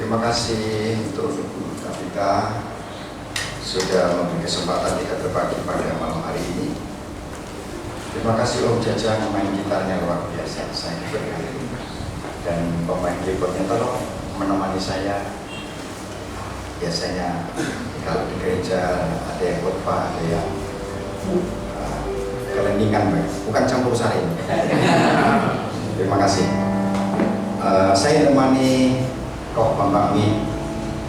Terima kasih untuk Ibu Kapita sudah memberi kesempatan kita berbagi pada malam hari ini. Terima kasih Om Jaja, pemain gitarnya luar biasa, saya berkali. Dan pemain keyboardnya tolong menemani saya. Biasanya kalau di gereja ada yang khotbah, ada yang kelendingan, bukan campur sari. Terima kasih. Saya temani Koh Bambang Wi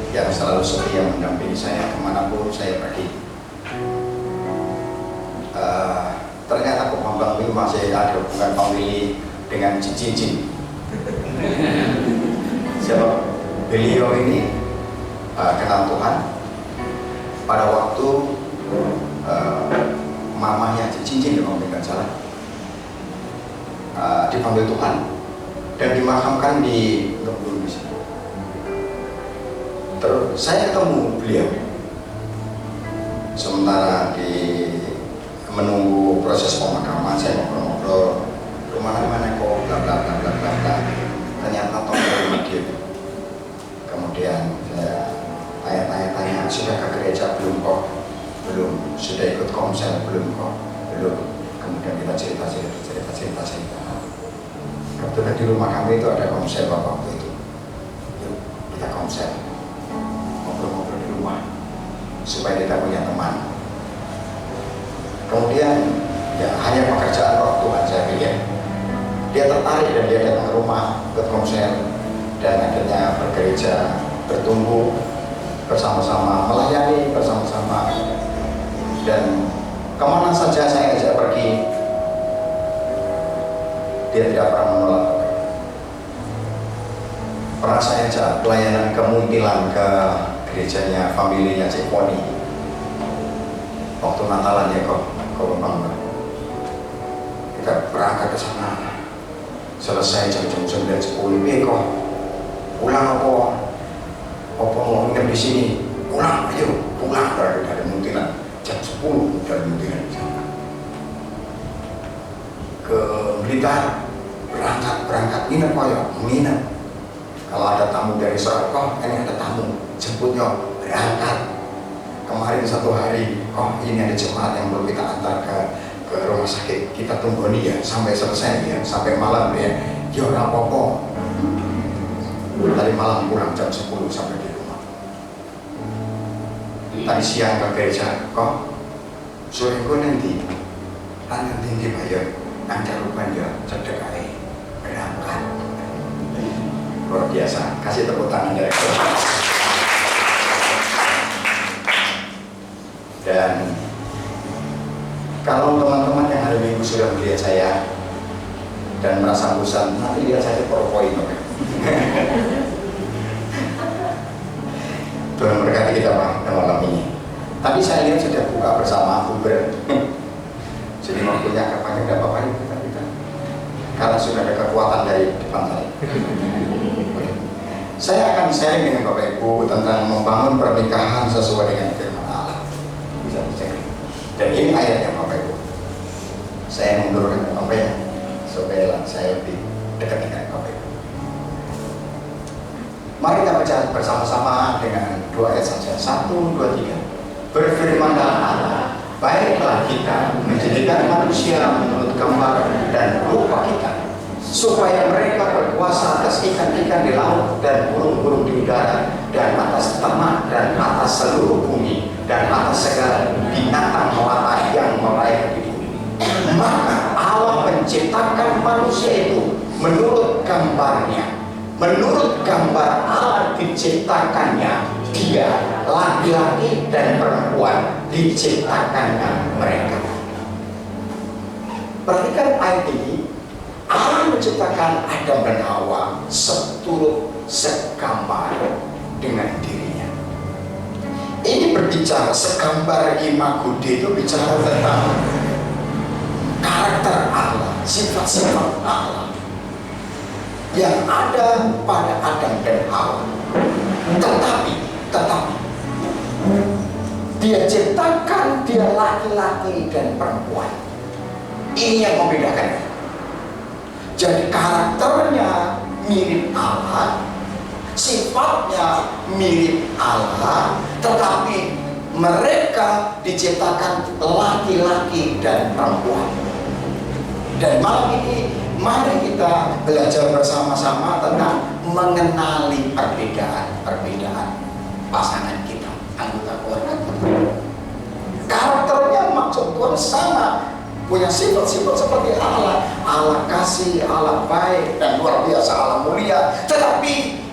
yang selalu setia mendampingi saya kemanapun saya pergi. Ternyata Koh Bambang Wi masih ada hubungan famili dengan Cincin. Sebab beliau ini kenal Tuhan pada waktu mamanya Cincin kalau tidak salah dipanggil Tuhan dan dimakamkan di Ngebul di situ. Terus saya ketemu beliau sementara menunggu proses pemakaman. Saya ngobrol-ngobrol, rumah mana kok bla bla bla bla bla. Ternyata rumah dia. Kemudian saya tanya, sudah ke gereja belum kok? Belum. Sudah ikut komsel belum kok? Belum. Kemudian kita cerita. Kebetulan di rumah kami itu ada komsel waktu itu. Yuk kita komsel, ngobrol-ngobrol di rumah supaya kita punya teman. Kemudian ya hanya pekerjaan waktu saya pikir. Dia tertarik dan dia datang ke rumah, ke komsel, dan akhirnya bergereja, bertumbuh bersama-sama, melayani bersama-sama. Dan kemana saja saya ajak pergi, dia tidak pernah menolak. Pernah saya ajak pelayanan kemuntilan ke gerejanya familinya Cik Poni waktu Natalan ya kok Bambang. Kita berangkat ke sana, selesai jam 9:10. Kok pulang apa mau nginep di sini? Pulang, ayo pulang dari muntilan jam 10 dari muntilan di sana. Ke Blitar berangkat nginep nginep. Kalau ada tamu dari Sorokong, ini ada tamu jemputnya berangkat. Kemarin satu hari, ini ada jemaat yang belum kita antar ke rumah sakit, kita tunggu nih ya sampai selesai ya, sampai malam ya. Ya ora apa-apa. Tadi malam pulang jam 10 sampai di rumah. Tadi siang ke gereja, sore gue nanti bayar. Nanti lupa dia cedek aja berangkat. Luar biasa, kasih tepuk tangan dari Tuhan. Dan kalau teman-teman yang hari Minggu sudah melihat saya dan merasa bosan, nanti lihat saya PowerPoint. Tuhan berkati kita malam ini. Tapi saya lihat sudah buka bersama Uber. Jadi waktunya kapan tidak apa-apa kita. Karena sudah ada kekuatan dari depan saya. Saya akan sharing dengan Bapak Ibu tentang membangun pernikahan sesuai dengan firman Allah. Bisa dicek. Dan ini ayatnya Bapak Ibu. Saya mundurkan Bapak ya, supaya saya lebih dekat dengan Bapak Ibu. Mari kita baca bersama-sama dengan 2 ayat saja. 1, 2, 3. Berfirmanlah Allah, baiklah kita menjadikan manusia menurut gambar dan rupa kita, supaya mereka berkuasa atas ikan-ikan di laut dan burung-burung di udara dan atas ternak dan atas seluruh bumi dan atas segala binatang melata yang melayang di bumi. Maka Allah menciptakan manusia itu menurut gambarnya. Menurut gambar Allah diciptakannya dia, laki-laki dan perempuan diciptakannya mereka. Perhatikan ayat ini. Allah menciptakan Adam dan Hawa seturut segambar dengan dirinya. Ini berbicara segambar imago Dei, itu bicara tentang karakter Allah, sifat-sifat Allah yang ada pada Adam dan Hawa. Tetapi dia ciptakan dia laki-laki dan perempuan. Ini yang membedakannya. Jadi karakternya mirip Allah, sifatnya mirip Allah, tetapi mereka diciptakan laki-laki dan perempuan. Dan malam ini mari kita belajar bersama-sama tentang mengenali perbedaan-perbedaan pasangan kita, anggota keluarga kita. Karakternya maksud Tuhan sama, punya sifat-sifat seperti Allah. Allah kasih, Allah baik dan luar biasa, Allah mulia. Tetapi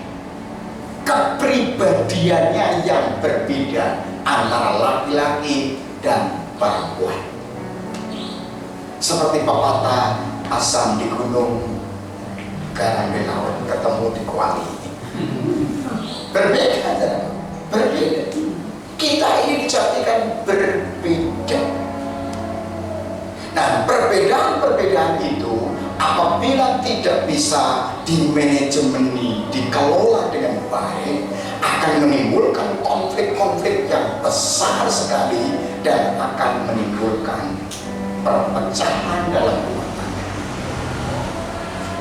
kepribadiannya yang berbeda antara laki-laki dan perempuan. Seperti pepatah, asam di gunung, garam di laut, ketemu di kuali. Berbeda. Kita ini dijadikan berbeda. Nah, perbedaan-perbedaan itu apabila tidak bisa dimanajemeni, dikelola dengan baik, akan menimbulkan konflik-konflik yang besar sekali dan akan menimbulkan perpecahan dalam rumah tangga.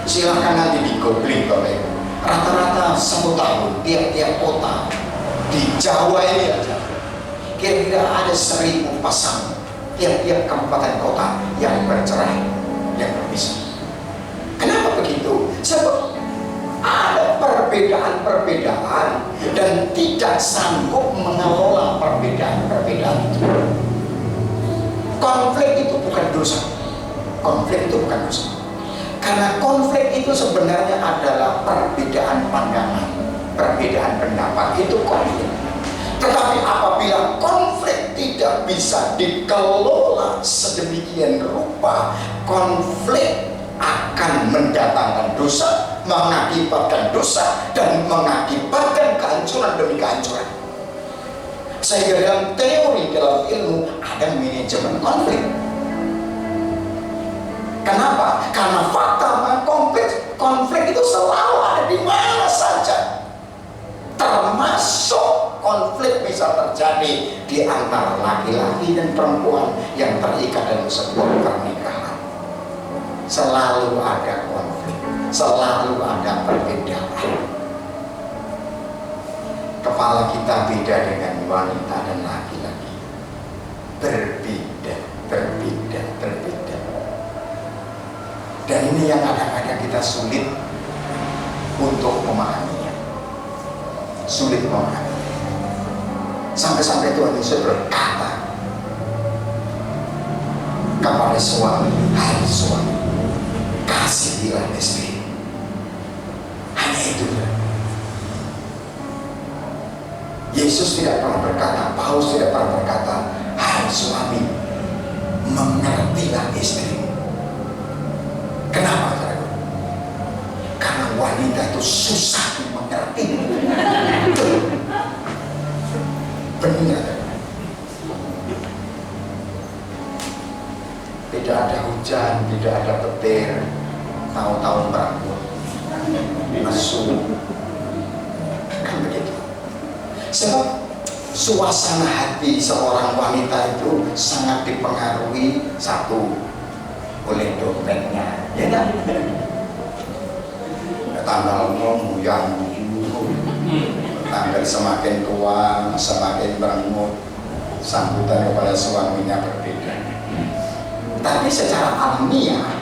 Silahkan nanti di-googling Bapak Ibu. Rata-rata 1 tahun tiap-tiap kota di Jawa ini aja kira-kira ada 1000 pasangan tiap-tiap kabupaten kota yang bercerai, yang berpisah. Kenapa begitu? Sebab ada perbedaan-perbedaan dan tidak sanggup mengelola perbedaan-perbedaan itu. Konflik itu bukan dosa. Konflik itu bukan dosa. Karena konflik itu sebenarnya adalah perbedaan pandangan, perbedaan pendapat, itu konflik. Tetapi apabila konflik tidak bisa dikelola sedemikian rupa, konflik akan mendatangkan dosa, mengakibatkan dosa, dan mengakibatkan kehancuran demi kehancuran. Sehingga dalam teori, dalam ilmu ada manajemen konflik. Kenapa? Karena fakta konflik itu selalu ada di mana saja. Termasuk konflik bisa terjadi di antara laki-laki dan perempuan yang terikat dalam sebuah pernikahan. Selalu ada konflik, selalu ada perbedaan. Kepala kita beda dengan wanita dan laki-laki. Berbeda. Dan ini yang kadang-kadang kita sulit untuk memahaminya. Sulit memahami. Sampai-sampai Tuhan Yesus berkata kepada suami, hai suami, kasihilah istri. Hanya itu. Yesus tidak pernah berkata, Paulus tidak pernah berkata, hai suami, mengertilah istrimu. Kenapa? Karena wanita itu susah dimengerti. Benar. Tidak ada hujan, tidak ada petir, tahu-tahu berangkut, lesu. Kan begitu. Sebab suasana hati seorang wanita itu sangat dipengaruhi, satu, oleh dompetnya, ya kan? Tanggal yang tanggal semakin tua, semakin berengut, sambutan kepada suaminya berbeda. Tapi secara alamiah,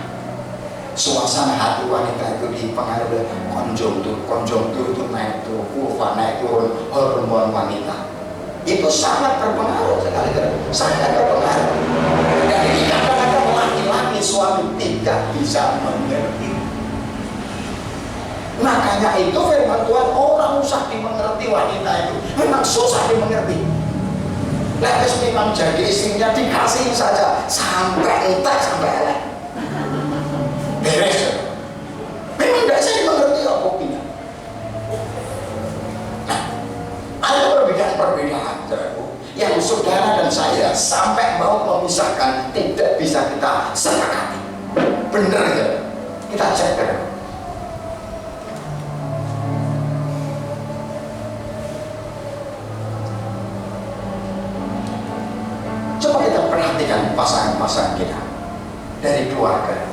suasana hati wanita itu dipengaruhi konjungtur itu naik turun, kurva naik turun, hormon wanita itu sangat berpengaruh sekali, sangat berpengaruh. Dan ini kadang-kadang laki-laki suami tidak bisa mengerti. Makanya itu firman Tuhan, orang usah dimengerti wanita itu, memang susah dimengerti. Lantas memang jadi istrinya dikasih saja sampai entek sampai elek. Beres. Memang tidak bisa dimengerti apa punya. Nah, ada perbedaan-perbedaan yang saudara dan saya sampai mau memisahkan tidak bisa kita sepakati. Benar ya? Kita cek. Coba kita perhatikan pasangan-pasangan kita dari keluarga.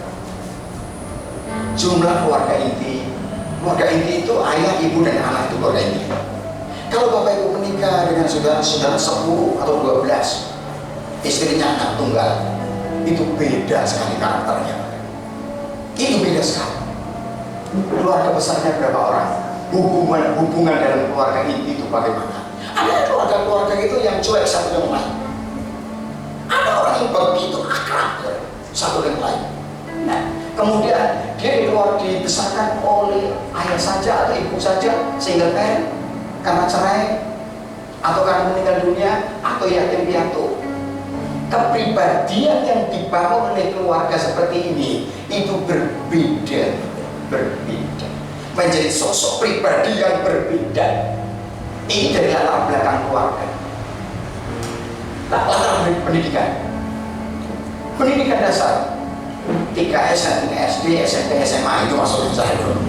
Jumlah keluarga inti Keluarga inti itu ayah, ibu, dan anak, itu keluarga inti. Kalau bapak ibu menikah dengan saudara-saudara 10 atau 12, istrinya anak tunggal, itu beda sekali karakternya. Itu beda sekali. Keluarga besarnya berapa orang? Hubungan dalam keluarga inti itu bagaimana? Ada keluarga-keluarga itu yang cuek satu dengan lain. Ada orang yang begitu akrab satu dengan lain. Nah, kemudian dia dibesarkan oleh ayah saja atau ibu saja, single parent, karena cerai atau karena meninggal dunia atau yatim piatu. Kepribadian yang dibangun oleh keluarga seperti ini itu berbeda, menjadi sosok pribadi yang berbeda. Ini dari latar belakang keluarga. Latar pendidikan dasar 3S, SD, SMP, SMA itu masuk saya dulu.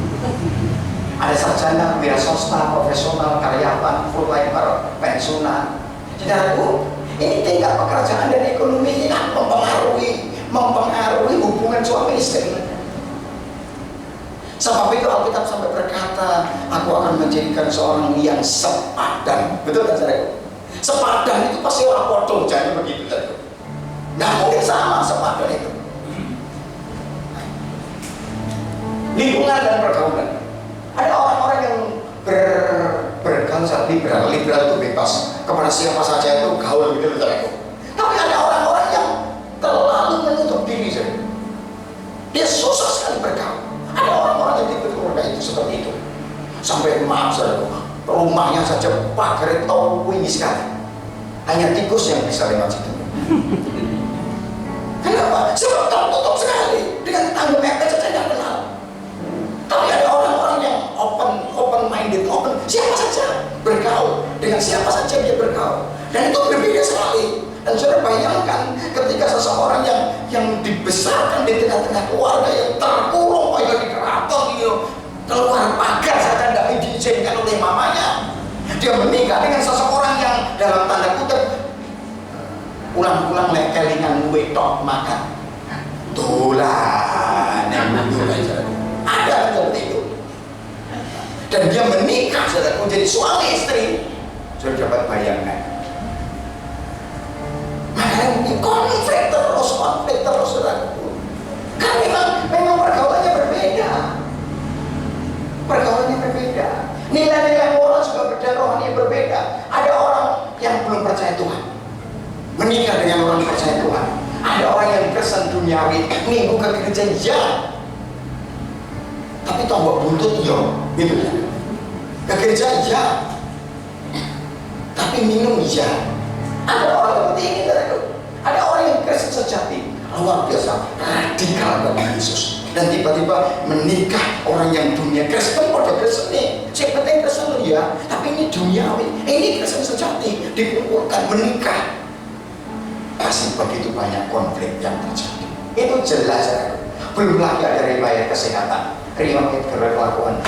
Ada sarjana, wira swasta, profesional, karyawan, full timer, pensiunan. Saudaraku, ini tingkat pekerjaan dan ekonomi ini mempengaruhi hubungan suami istri. Sebab itu Alkitab sampai berkata, aku akan menjadikan seorang yang sepadan. Betul kan saudaraku? Sepadan itu pasti orang bodoh, jangan begitu saudaraku. Nggak mungkin sama sepadan itu. Lingkungan dan pergaulan. Ada orang-orang yang bergaul liberal itu bebas kepada siapa saja itu gaul gitu saudaraku. Tapi ada orang-orang yang terlalu menutup diri saudara. Dia susah sekali bergaul. Ada orang-orang yang tipe keluarga itu seperti itu. Sampai maaf saudaraku, rumahnya saja pagar tinggi sekali. Hanya tikus yang bisa lewat situ. Kenapa? Sebab tertutup sekali dengan tangga mepet saja tidak kenal. Tapi ada orang-orang yang open minded, siapa saja bergaul, dengan siapa saja dia bergaul, dan itu berbeda sekali. Dan saudara bayangkan ketika seseorang yang dibesarkan di tengah-tengah keluarga yang terkurung kayak di keraton gitu, keluar pagar saja tidak diizinkan oleh mamanya, dia menikah dengan seseorang yang dalam tanda kutip ulang-ulang lekelingan wetok makan tulan yang mundur aja. Ada seperti itu. Dan dia menikah saudara menjadi suami istri. Sudah dapat bayangkan. Makanya ini konflik terus saudara. Karena memang pergaulannya berbeda. Nilai-nilai moral juga berbeda, rohani berbeda. Ada orang yang belum percaya Tuhan, menikah dengan orang percaya Tuhan. Ada orang yang Kristen duniawi, minggu ke gereja ya, tapi tombok buntut yo, gitu ya. Ke gereja ya, tapi minum ya. Ada orang seperti ini, ada orang yang Kristen sejati, luar biasa, radikal bagi Yesus. Dan tiba-tiba menikah orang yang dunia Kristen, pada Kristen nih, saya penting Kristen ya, tapi ini duniawi. Ini Kristen sejati, dikumpulkan menikah. Pasti begitu banyak konflik yang terjadi. Itu jelas ya. Belum lagi ada riwayat kesehatan, riwayat kelakuan.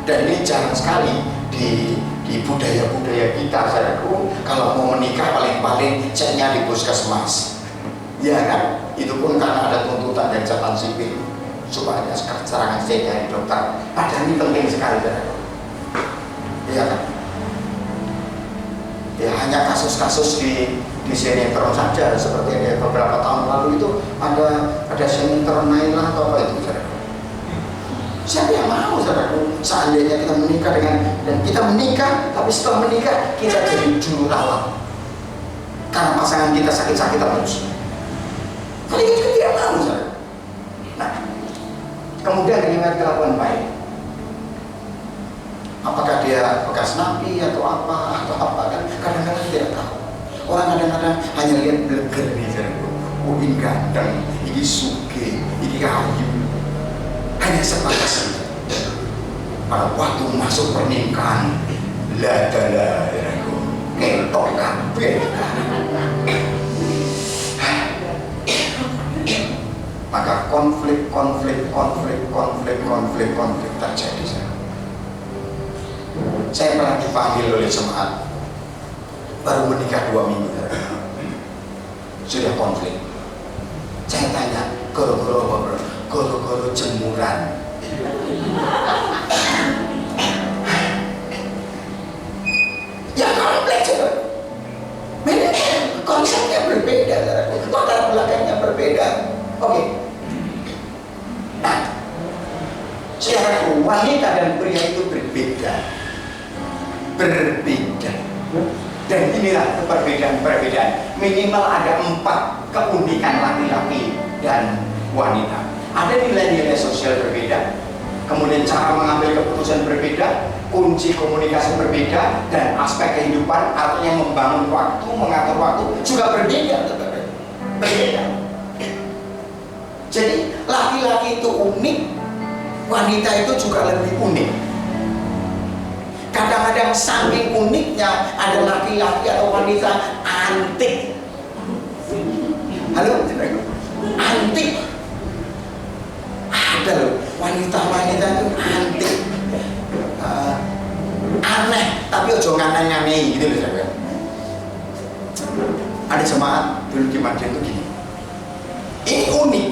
Dan ini jarang sekali di budaya-budaya kita, saudaraku. Kalau mau menikah paling-paling ceknya di puskesmas, ya kan? Itu pun karena ada tuntutan dari catatan sipil supaya serangan cek dari dokter. Padahal ini penting sekali, saudaraku. Ya kan? Ya hanya kasus-kasus di sinetron saja, seperti ada beberapa tahun lalu itu ada sinetron Naila atau apa itu, saudara. Siapa yang mau, saudaraku, seandainya kita menikah dan kita menikah, tapi setelah menikah kita jadi juru rawat karena pasangan kita sakit-sakitan terus. Kali kita tidak mau, saudara. Nah, kemudian dengan kelakuan baik, apakah dia bekas napi atau apa kan kadang-kadang tidak tahu. Orang kadang-kadang hanya lihat bleger nih, saudaraku. Oh, ini ganteng, ini suge, ini kayu. Hanya sebatas itu. Pada waktu masuk pernikahan, ladalah, saudaraku, ketok kabeh. Maka konflik terjadi. Saya pernah dipanggil oleh jemaat, baru menikah 2 minggu, sudah konflik. Saya tanya, goro-goro jemuran. berbeda. Dan inilah perbedaan-perbedaan. Minimal ada 4 keunikan laki-laki dan wanita. Ada nilai-nilai sosial berbeda, kemudian cara mengambil keputusan berbeda, kunci komunikasi berbeda, dan aspek kehidupan, artinya membangun waktu, mengatur waktu juga berbeda. Berbeda. Jadi laki-laki itu unik, wanita itu juga lebih unik. Kadang-kadang saking uniknya ada laki-laki atau wanita antik. Halo, antik. Ada loh wanita-wanita itu antik, aneh, tapi ojo nganeh-nganeh gitu loh saudara. Ada jemaat dulu di Madiun itu gini. Ini unik.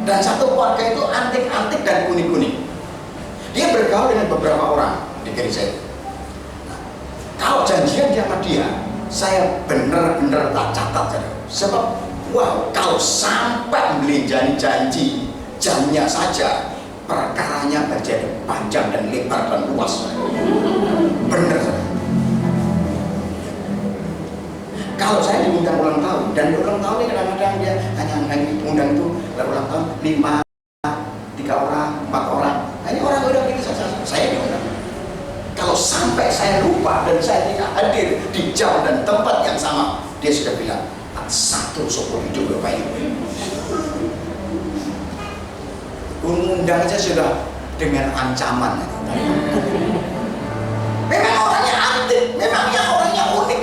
Dan satu keluarga itu antik-antik dan unik-unik. Dia bergaul dengan beberapa orang di gereja itu. Nah, kalau janjian dia sama dia, saya benar-benar tak catat. Sebab, wow, kalau sampai melinjani janji, jamnya saja, perkaranya menjadi panjang dan lebar dan luas. Benar. Kalau saya diundang ulang tahun, dan ulang tahun ini kadang-kadang dia hanya undang itu ulang tahun 5, 3 orang, 4 orang. Nah, ini orang udah gitu saja. Saya diundang. Kalau sampai saya lupa dan saya tidak hadir di jam dan tempat yang sama, dia sudah bilang, satu seumur hidup Bapak Ibu. Undang aja sudah dengan ancaman. Memang orangnya antik, memang orangnya unik.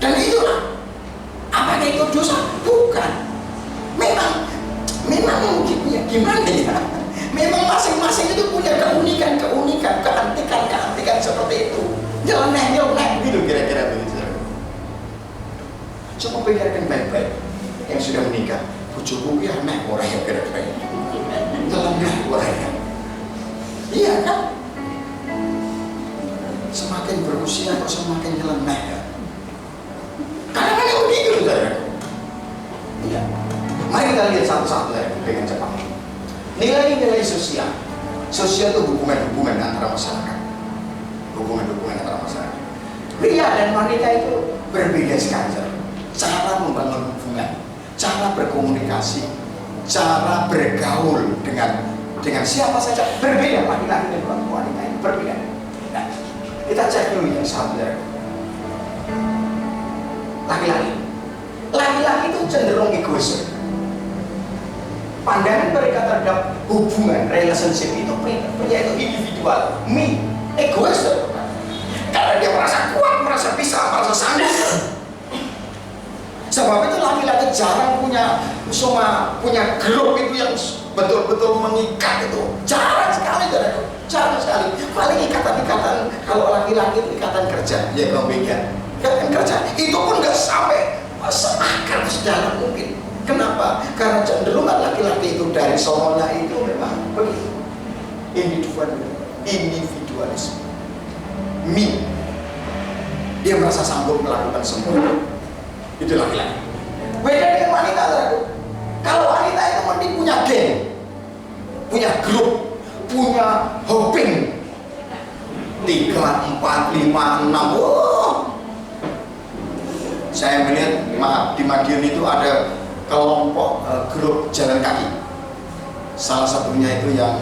Dan itulah, apakah itu dosa? Bukan. Memang ya, gimana ya? Memang masing-masing itu punya keunikan, keantikan seperti itu. Nyeleneh gitu kira-kira begitu. Coba pikirkan baik-baik. Yang sudah menikah, bojoku ya aneh orang yang kira-kira. Nyeleneh orangnya. Iya kan? Semakin berusia kok semakin nyeleneh ya. Kadang-kadang begitu saudara. Iya. Mari kita lihat satu-satu ya dengan cepat. Nilai-nilai sosial. Sosial itu hubungan antara masyarakat. Hubungan antara masyarakat. Pria dan wanita itu berbeda sekali. Cara membangun hubungan, cara berkomunikasi, cara bergaul dengan siapa saja berbeda. Laki-laki dan wanita itu berbeda. Nah, kita cek dulu ya saudara. Laki-laki itu cenderung egois. Pandangan mereka terhadap hubungan, relationship itu pria itu individual, me, egois. Karena dia merasa kuat, merasa bisa, merasa sanggup. Sebab itu laki-laki jarang punya grup itu yang betul-betul mengikat itu. Jarang sekali. Paling ikatan kalau laki-laki itu ikatan kerja, ya kalau beda. Ikatan kerja itu pun nggak sampai seakar sedalam mungkin. Kenapa? Karena cenderungan laki-laki itu dari sononya itu memang begitu. Individualisme. Me. Dia merasa sanggup melakukan semua. Itu laki-laki. Beda dengan wanita. Kalau wanita itu mending punya geng, punya grup, punya hopping 3, 4, 5, 6. Oh. Saya melihat di Madiun itu ada kelompok grup jalan kaki. Salah satunya itu yang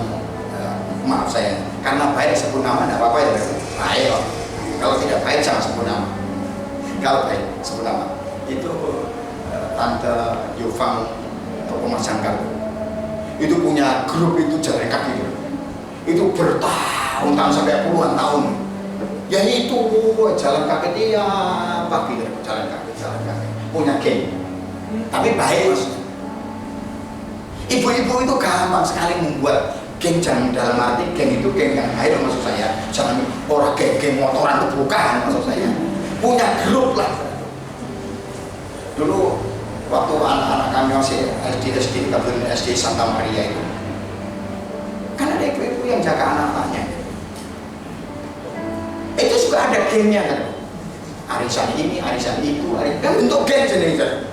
maaf saya, karena baik sebut nama tidak apa-apa ya. Baik, kalau tidak baik jangan sebut nama. Kalau baik sebut nama. Itu Tante Yofang Toko Mas Jangkar. Itu punya grup itu jalan kaki. Itu bertahun-tahun sampai puluhan tahun. Ya itu jalan kaki dia pagi jalan kaki. Punya geng. Tapi baik maksudnya. Ibu-ibu itu gampang sekali membuat geng, jangan dalam arti geng itu geng yang baik maksud saya. Jangan orang geng motoran itu bukan maksud saya. Punya grup lah. Dulu waktu anak-anak kami masih SD Kabupaten SD Santa Maria itu, kan ada ibu-ibu yang jaga anak-anaknya. Itu juga ada gengnya kan. Arisan ini, arisan itu, kan bentuk geng jenisnya.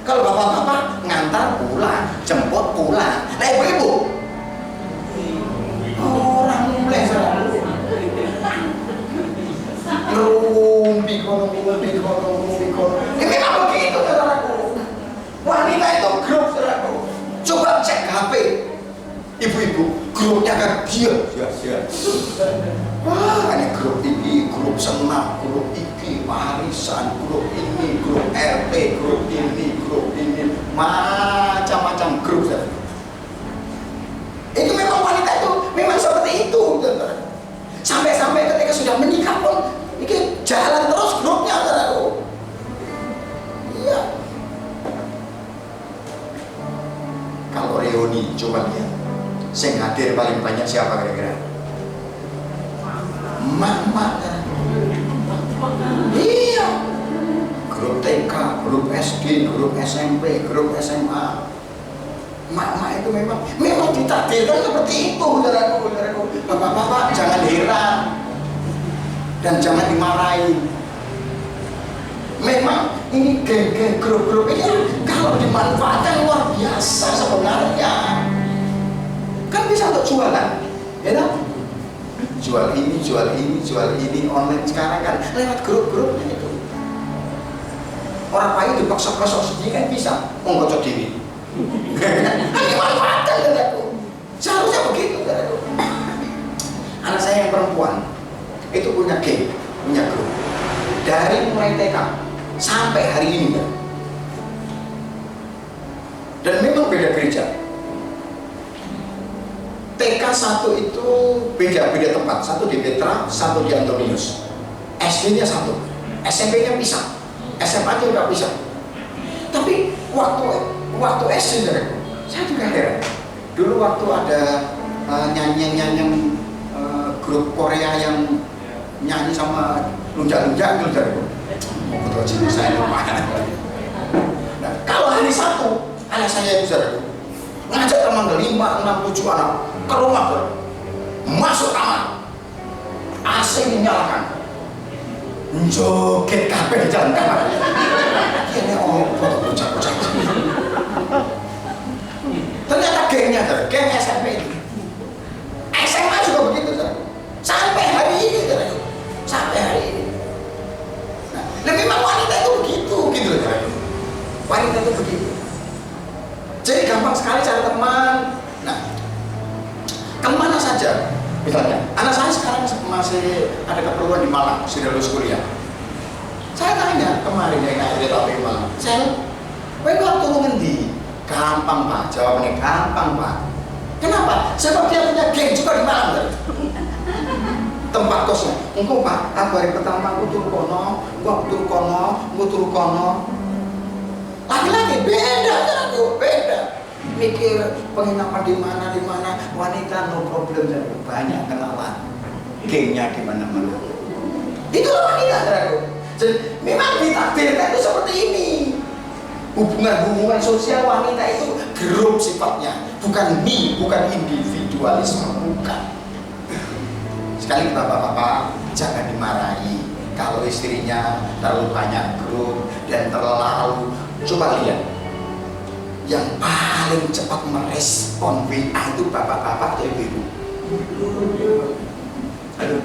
Kalau bapak-bapak ngantar pulang, jemput pulang. Nah ibu-ibu orang mulai di kono. Ini memang begitu, saudaraku. Wanita itu grup, saudaraku. Coba cek HP ibu-ibu, grupnya kan dia. Wah, ini grup ini, grup senam, grup iki, warisan, grup ini, grup RT, grup ini, macam-macam grup. Itu memang wanita itu memang seperti itu, sampai ketika sudah menikah pun ini jalan terus grupnya, saudaraku. Iya. Kalau reuni coba lihat, yang hadir paling banyak siapa kira-kira? Mama. Iya. Grup TK, grup SD, grup SMP, grup SMA. Mama itu memang ditakdirkan seperti itu, saudaraku. Bapak-bapak jangan heran dan jangan dimarahi. Memang ini geng-geng grup-grup ini kalau dimanfaatkan luar biasa sebenarnya. Kan bisa untuk jualan, ya kan? Jual ini online sekarang kan lewat grup-grupnya itu. Orang lain dipaksa-paksa sedikit kan bisa menggocok diri. Kan dimanfaatkan, saudaraku. Seharusnya begitu, saudaraku. Anak saya yang perempuan itu punya geng, punya grup. Dari mulai TK sampai hari ini, kan? Dan memang beda gereja. TK satu itu beda tempat, satu di Petra, satu di Antonius. SD-nya satu, SMP-nya pisah, SMA-nya juga pisah. Tapi waktu SD, saya juga heran. Dulu waktu ada nyanyi grup Korea yang nyanyi sama lunjak-lunjak, betul cinta saya lupa. Nah, kalau hari Sabtu, anak saya itu saudaraku ngajak teman 5, 6, 7 anak ke rumah, masuk kamar, AC dinyalakan, joget kabeh di jalan kamar. Ini bocah-bocah. Ternyata gengnya, geng SMP itu. SMA juga begitu, sampai hari ini, sampai hari ini. Nah, memang wanita itu begitu, gitu loh, wanita itu begitu. Jadi gampang sekali cari teman. Nah, kemana saja? Misalnya, anak saya sekarang masih ada keperluan di Malang, sudah lulus kuliah. Saya tanya kemarin yang naik kereta api Malang, saya, kok turun di? Gampang Pak, jawabannya gampang Pak. Kenapa? Sebab dia punya geng juga di Malang. Tempat kosnya. Engkau Pak, aku hari pertama aku turu kono. Laki-laki beda, aku beda. Mikir penginapan di mana, wanita no problem, banyak kenalan. Gengnya di mana-mana. Itulah wanita, aku. Jadi memang ditakdirkan itu seperti ini. Hubungan sosial wanita itu grup sifatnya, bukan individualisme, bukan. Sekali bapak-bapak jangan dimarahi kalau istrinya terlalu banyak grup dan terlalu. Coba lihat, yang paling cepat merespon WA itu bapak-bapak atau ibu-ibu? Aduh,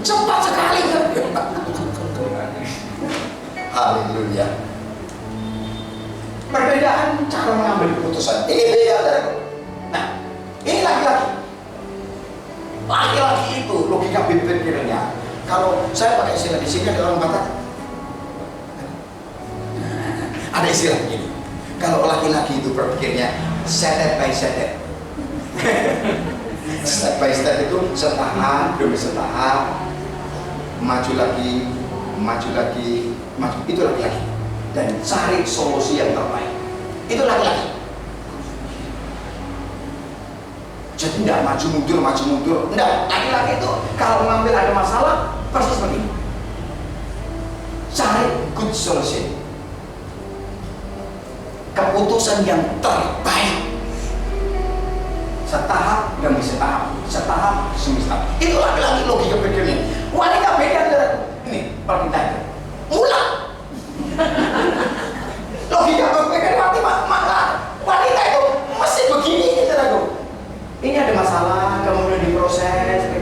cepat sekali kan? Haleluya. Perbedaan cara mengambil keputusan ini beda. Nah, ini laki-laki itu logika berpikirnya. Kalau saya pakai istilah di sini ada orang Batak, ada istilah begini. Kalau laki-laki itu berpikirnya step by step. Step by step itu setahap demi setahap, maju lagi, itu laki-laki. Dan cari solusi yang terbaik. Itu laki-laki. Jadi tidak maju mundur. Tidak, laki-laki itu kalau mengambil ada masalah pasti seperti ini. Cari good solution. Keputusan yang terbaik. Setahap demi setahap demi setahap. Itu laki-laki logika pikirnya. Wanita beda. Ini permintaan. Ulang. Logika berpikir wanita itu mesti begini, saudaraku. Ini ada masalah, kemudian diproses,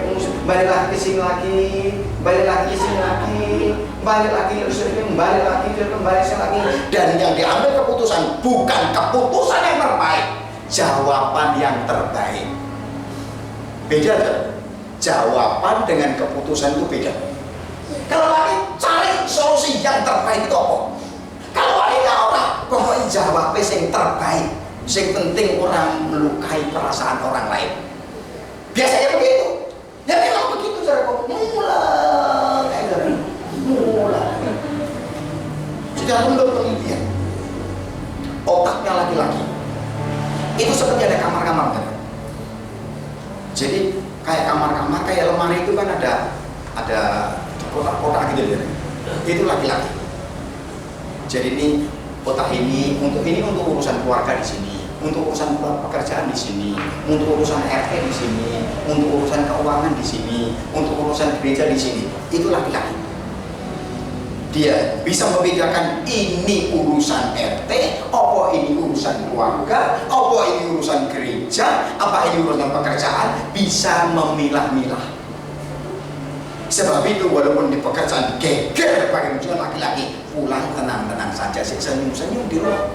balik lagi ke sini lagi, balik lagi sini lagi, balik lagi sering, balik lagi lagi, dan yang diambil keputusan bukan keputusan yang terbaik, jawaban yang terbaik. Beda kan? Jawaban dengan keputusan itu beda. Kalau lagi cari solusi yang terbaik itu apa? Kalau wanita orang pokoknya jawabnya yang terbaik, yang penting orang melukai perasaan orang lain. Biasanya begitu. Ya memang begitu cara kok mulai kayak mulai. Sudah menurut penelitian, otaknya laki-laki itu seperti ada kamar-kamar kan? Jadi kayak kamar-kamar, kayak lemari itu kan ada kotak-kotak gitu ya. Itu laki-laki. Jadi ini kotak ini untuk urusan keluarga di sini, untuk urusan pekerjaan di sini, untuk urusan RT di sini, untuk urusan keuangan di sini, untuk urusan gereja di sini. Itu laki-laki. Dia bisa membedakan ini urusan RT, apa ini urusan keluarga, apa ini urusan gereja, apa ini urusan pekerjaan, bisa memilah-milah. Sebab itu walaupun di pekerjaan geger bagi laki-laki, pulang tenang-tenang saja, senyum-senyum di rumah.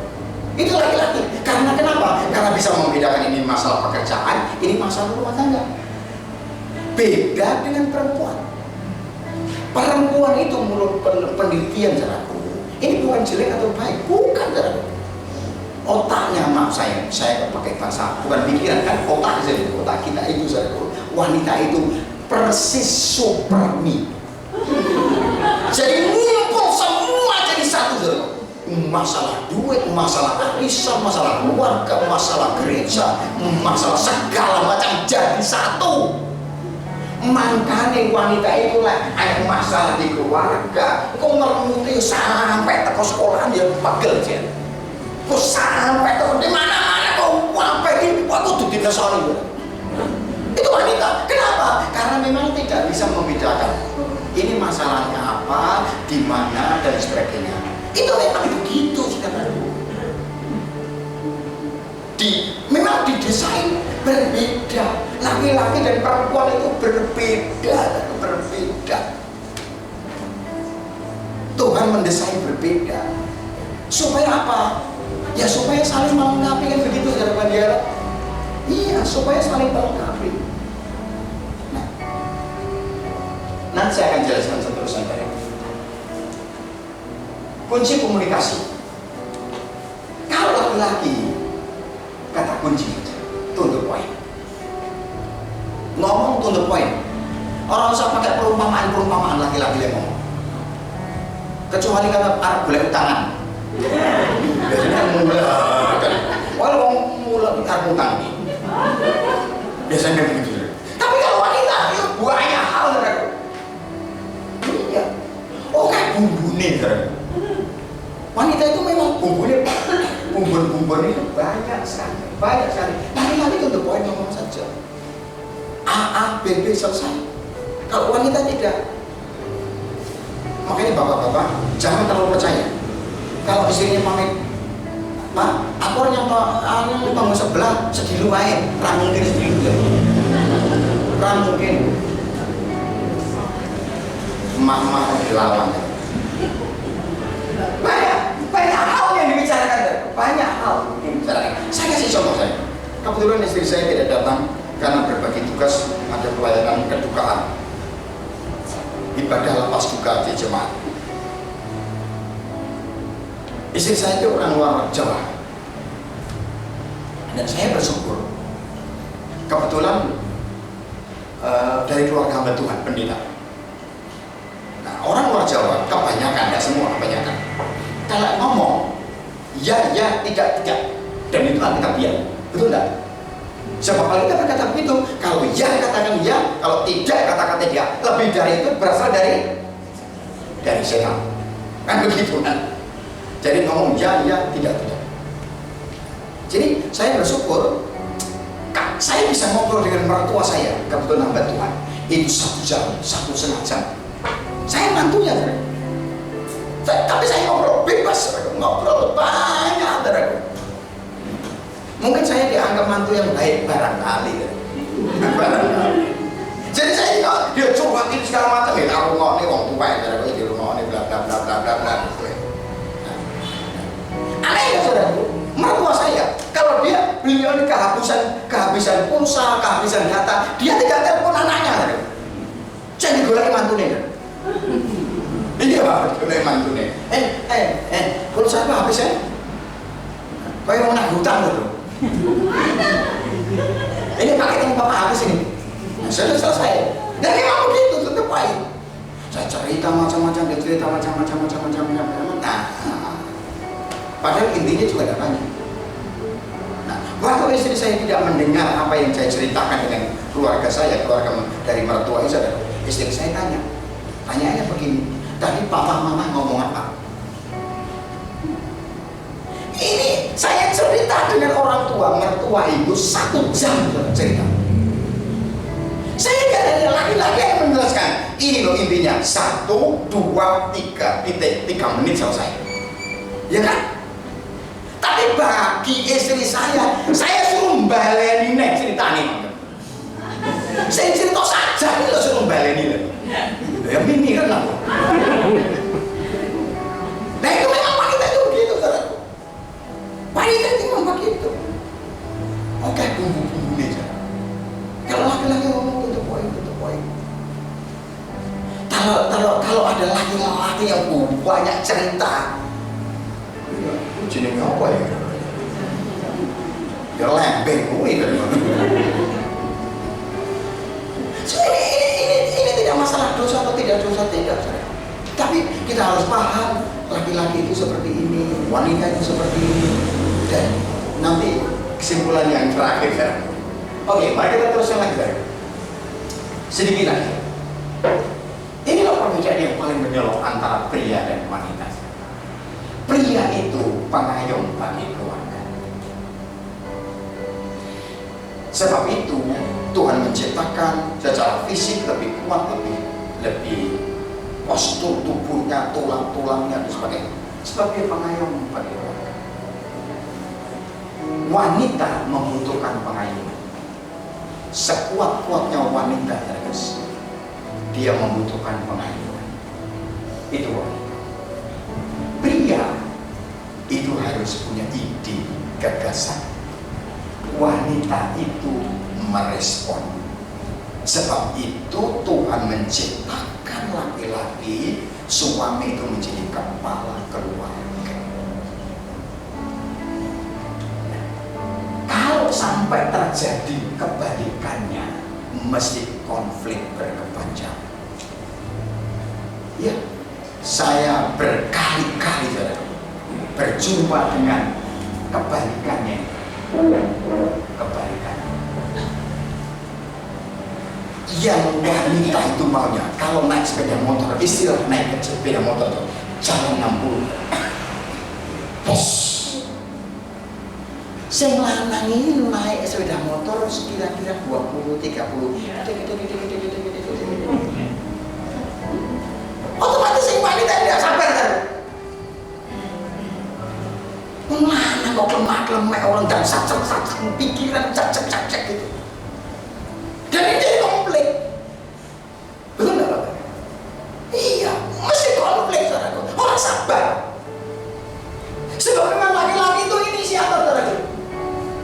Itu laki-laki. Karena kenapa? Karena bisa membedakan ini masalah pekerjaan, ini masalah rumah tangga. Beda dengan perempuan. Perempuan itu menurut penelitian saudaraku, ini bukan jelek atau baik, bukan saudaraku. Otaknya, maaf saya pakai bahasa bukan pikiran kan, otak saja. Otak kita itu saudaraku, wanita itu persis supermi. Jadi ngumpul semua jadi satu saudaraku. Masalah duit, masalah arisan, masalah keluarga, masalah gereja, masalah segala macam jadi satu. Makanya wanita itulah ada masalah di keluarga, kok ngermuti sampai ke sekolah dia pegel aja. Kok sampai ke di mana-mana kok sampai ini, aku tuh tidak sorry. Itu wanita. Kenapa? Karena memang tidak bisa membedakan ini masalahnya apa, di mana dan sebagainya. Itu memang begitu saudara. Memang didesain berbeda. Laki-laki dan perempuan itu berbeda. Tuhan mendesain berbeda. Supaya apa? Ya supaya saling melengkapi kan begitu saudara dia. Iya, supaya saling melengkapi. Nah, nanti saya akan jelaskan seterusnya dari kunci komunikasi. Kalau laki-laki kata kunci to the point, ngomong to the point. Orang usah pakai perumpamaan laki-laki yang ngomong. Kecuali kalau Arab boleh tangan. Biasanya mulai kan. Walau mulai Arab tangan. Biasanya begitu. Tapi kalau wanita itu banyak hal saudara. Iya. Oh kayak bumbune saudara. Wanita itu memang bumbune, bumbun itu banyak sekali. Laki-laki itu the point ngomong saja. A, B, selesai. Kalau wanita tidak. Makanya bapak-bapak jangan terlalu percaya. Kalau istrinya pamit, Pak, aku orang yang bangun sebelah sedilu aja, mungkin sedilu mungkin. Mama dilawan. Banyak hal yang dibicarakan, banyak hal yang dibicarakan. Saya kasih contoh saya. Kebetulan istri saya tidak datang karena berbagi tugas, ada pelayanan kedukaan, ibadah lepas duka di jemaat. Istri saya itu orang luar Jawa, dan saya bersyukur kebetulan dari keluarga hamba Tuhan, pendeta. Nah, orang luar Jawa kebanyakan, tidak semua, kebanyakan kalau ngomong ya, tidak, dan itu Alkitabiah, betul enggak? Sebab Alkitab berkata begitu, kalau ya katakan ya, kalau tidak katakan tidak. Lebih dari itu berasal dari setan, kan begitu kan? Jadi ngomong ya, tidak. Jadi saya bersyukur saya bisa ngobrol dengan mertua saya, kebetulan hamba Tuhan itu 1 jam, 1,5 jam. Saya mantunya, tapi saya ngobrol bebas, ngobrol banyak. Mungkin saya dianggap mantu yang baik barangkali. Jadi saya dia coba segala macam ya, aku kehabisan pulsa, kehabisan data, dia tidak telepon anaknya. Saya digolek mantune. Iya Pak, digolek mantune. Pulsa apa habis ya? Kayak mau nak hutang gitu. Ini paket yang Bapak habis ini. Sudah selesai. Dan memang begitu, tetap baik. Saya cerita macam-macam, dia cerita macam-macam. Nah, padahal intinya juga tidak banyak. Nah, waktu istri saya tidak mendengar apa yang saya ceritakan dengan keluarga saya, keluarga dari mertua saya, istri saya tanyanya begini, tadi papa mama ngomong apa? Ini saya cerita dengan orang tua, mertua itu 1 jam cerita. Saya tidak ada laki-laki yang menjelaskan. Ini loh intinya 1, 2, 3 titik 3 menit selesai. Ya kan? Tapi bagi istri saya suruh baleni nek ceritane. Saya cerita saja ini loh suruh baleni. Ya mimi kan aku. Nah itu memang wanita itu begitu saudara. Wanita itu memang begitu. Oke, bumbu-bumbunya saja. Kalau laki-laki ngomong tutup poin. Kalau ada laki-laki yang banyak cerita, jenenge apa ya? Ya lembeng kuwi kan. Ini tidak masalah dosa atau tidak dosa, tidak. Tapi kita harus paham laki-laki itu seperti ini, wanita itu seperti ini. Dan nanti kesimpulan yang terakhir ya. Oke, mari kita teruskan lagi dari sedikit lagi. Inilah perbedaan yang paling menyolok antara pria dan wanita. Pria itu pengayom bagi keluarga. Sebab itu Tuhan menciptakan secara fisik lebih kuat, lebih postur tubuhnya, tulang-tulangnya dan sebagainya. Sebab dia pengayom bagi keluarga. Wanita membutuhkan pengayoman. Sekuat-kuatnya wanita, guys, dia membutuhkan pengayoman. Itu wanita. Pria itu harus punya ide, gagasan. Wanita itu merespon. Sebab itu Tuhan menciptakan laki-laki, suami itu menjadi kepala keluarga. Kalau sampai terjadi kebalikannya, mesti konflik berkepanjangan. Ya, saya berkali-kali berjumpa dengan kebalikannya. Yang wanita itu maunya kalau naik sepeda motor, istilah naik sepeda motor itu jalan 60 pos. Sing lanang ini naik sepeda motor kira-kira 20-30. Otomatis sing wanita tidak sabar kan? Lanang kok lemak-lemak orang dan sacak-sacak pikiran cacak-cacak gitu. Dan ini jadi konflik. Betul nggak Pak? Iya, mesti konflik saudaraku. Orang sabar. Sebab memang laki-laki itu inisiator saudaraku.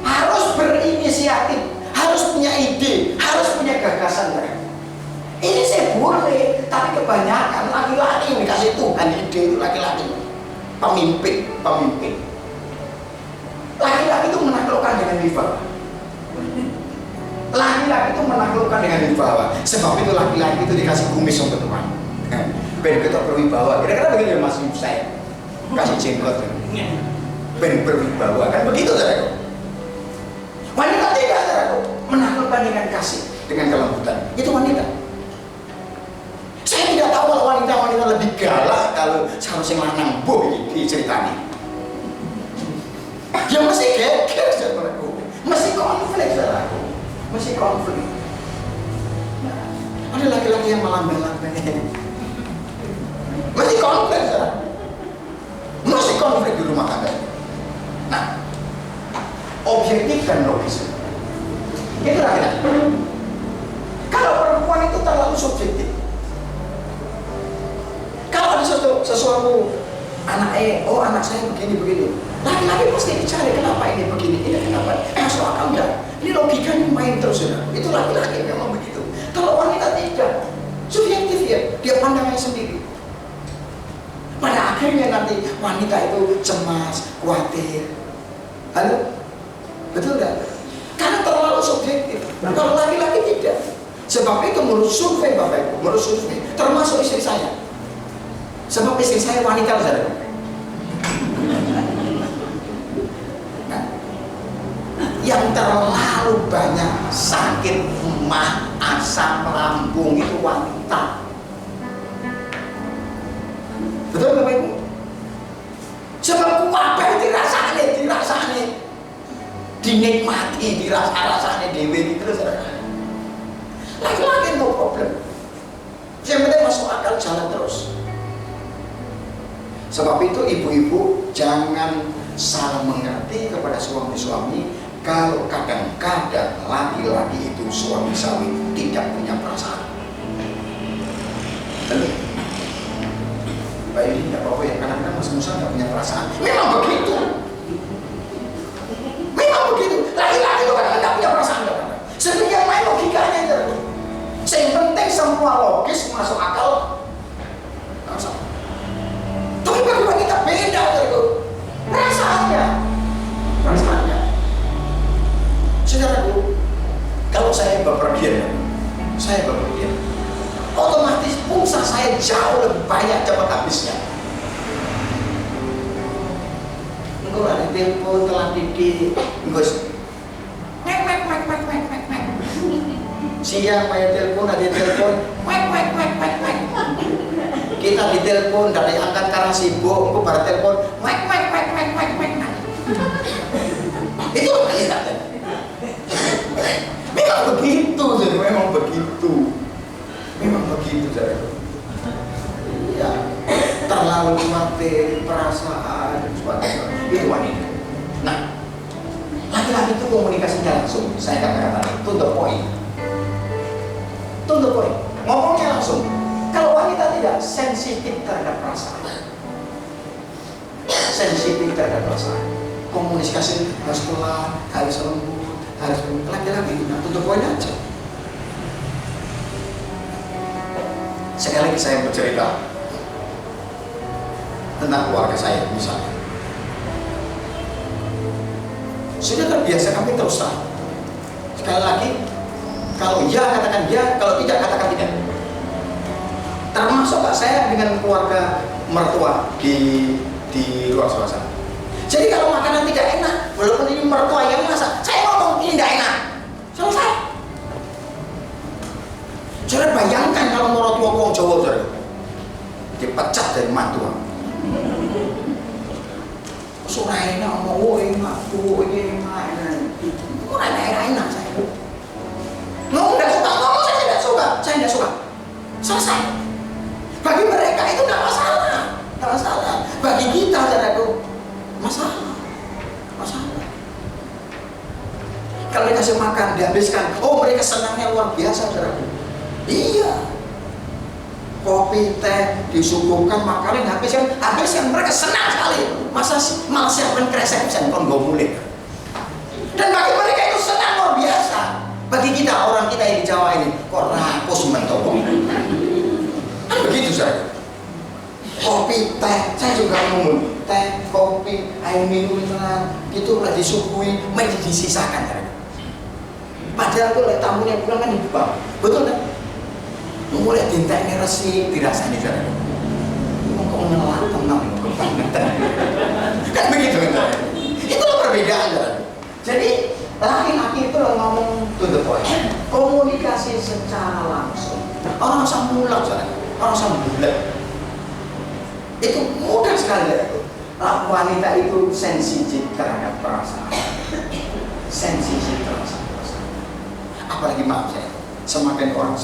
Harus berinisiatif, harus punya ide, harus punya gagasan saudaraku. Ini saya boleh, tapi kebanyakan laki-laki yang dikasih Tuhan ide itu laki-laki pemimpin. Laki-laki itu menaklukkan dengan wibawa. Laki-laki itu menaklukkan dengan wibawa. Sebab itu laki-laki itu dikasih kumis untuk Tuhan. Ben ketok berwibawa. Kira-kira begini Mas Ibu saya. Kasih jenggot. Ben berwibawa. Kan begitu saudaraku. Wanita tidak saudaraku. Menaklukkan dengan kasih, dengan kelembutan. Itu wanita. Saya tidak tahu kalau wanita-wanita lebih galak kalau seharusnya lanang boh di ceritanya. Ya mesti geger saudaraku. Mesti konflik saudaraku. Mesti konflik. Nah, ada laki-laki yang melambai-lambai. Mesti konflik saudaraku. Mesti konflik di rumah tangga. Nah, objektif dan logis. Itu laki-laki. Kalau perempuan itu terlalu subjektif. Kalau ada sesuatu anak saya begini. Laki-laki pasti dicari kenapa ini begini, ini kenapa? Masuk akal enggak? Ini logikanya main terus ya. Itu laki-laki memang begitu. Kalau wanita tidak, subjektif ya, dia pandangnya sendiri. Pada akhirnya nanti wanita itu cemas, khawatir. Halo? Betul nggak? Karena terlalu subjektif. Kalau laki-laki tidak. Sebab itu menurut survei Bapak Ibu, menurut survei, termasuk istri saya. Sebab istri saya wanita, saudara. Nah, yang terlalu banyak sakit mah, asam lambung itu wanita. Betul Bapak Ibu? Sebab apa dirasane, dinikmati, dirasa-rasane dewe terus. Laki-laki no problem. Yang penting masuk akal, jalan terus. Sebab itu ibu-ibu jangan salah mengerti kepada suami-suami kalau kadang-kadang laki-laki itu suami sawi tidak punya perasaan. Lalu, Pak ini tidak apa-apa ya, kadang-kadang Mas Musa tidak punya perasaan. Memang begitu. Memang begitu. Laki-laki itu kadang-kadang tidak punya perasaan. Sebenarnya yang lain logikanya itu. Yang penting semua logis masuk akal. Tapi bagi wanita beda itu. Perasaannya. Saudaraku, kalau saya bepergian, otomatis pulsa saya jauh lebih banyak cepat habisnya. Engkau ada telepon telah didi, engkau siang saya telepon, ada telepon, kita ditelepon dari angkat karena sibuk, engkau baru telepon, itu kita. Memang begitu, jadi memang begitu, jadi. Ya, terlalu khawatir, perasaan, itu wanita. Nah, laki-laki itu komunikasinya langsung. Saya katakan to the point. Ngomongnya langsung. Kalau wanita tidak, sensitif terhadap perasaan. Komunikasi harus pelan, harus lembut, harus laki-laki tidak to the point aja. Sekali lagi saya bercerita tentang keluarga saya misalnya. Sudah terbiasa kami terus terang. Sekali lagi, kalau ya katakan ya, kalau tidak katakan tidak. Termasuk saya dengan keluarga mertua di luar sana. Jadi kalau makanan tidak enak, walaupun ini mertua yang masak, saya ngomong ini tidak enak, selesai. Saudara bayangkan kalau mertua orang Jawa, saudara dipecat dari mantua. Surai enak, mau enak, ini enak. Kok enak saya? Ngomong tidak suka, saya tidak suka. Selesai. Bagi mereka itu tidak masalah. Bagi kita, saudaraku, masalah. Kalau dikasih makan, dihabiskan, oh mereka senangnya luar biasa, saudaraku. Iya. Kopi, teh, disuguhkan, makanan, habiskan, mereka senang sekali. Masa malah siapkan kresek, bisa nggak mulik. Dan bagi mereka itu senang luar biasa. Bagi kita, orang kita yang di Jawa ini, kok rakus mentolong. Kan begitu saja. Kopi, teh, saya juga ngomong teh, kopi, air minum itu udah disuguhi, masih disisakan. Padahal tuh tamunya pulang kan dibuang, betul kan? Mulai dinteknya resi, dirasani saja. Kok ngelak tenang, kebangetan. Kan begitu kan? Itulah perbedaan kan? Jadi laki-laki itu ngomong to the point, komunikasi secara langsung. Orang usah mulak, orang usah bulat. Itu mudah sekali ya. Wanita itu sensitif terhadap perasaan. Apalagi maaf saya, semakin orang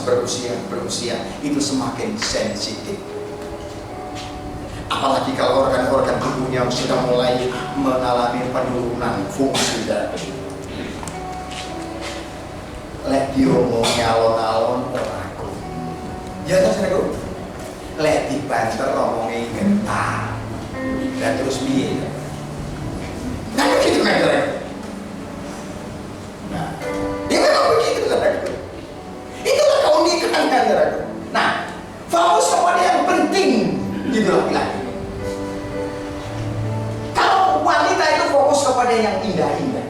berusia itu semakin sensitif. Apalagi kalau organ-organ tubuhnya sudah mulai mengalami penurunan fungsi dan lek diomong alon-alon teraku. Ya tak saya lek dibanter ngomongin gentar dan terus biar. Nah begitu kan. Nah saudaraku. Nah, fokus kepada yang penting gitu laki-laki. Kalau wanita itu fokus kepada yang indah-indah,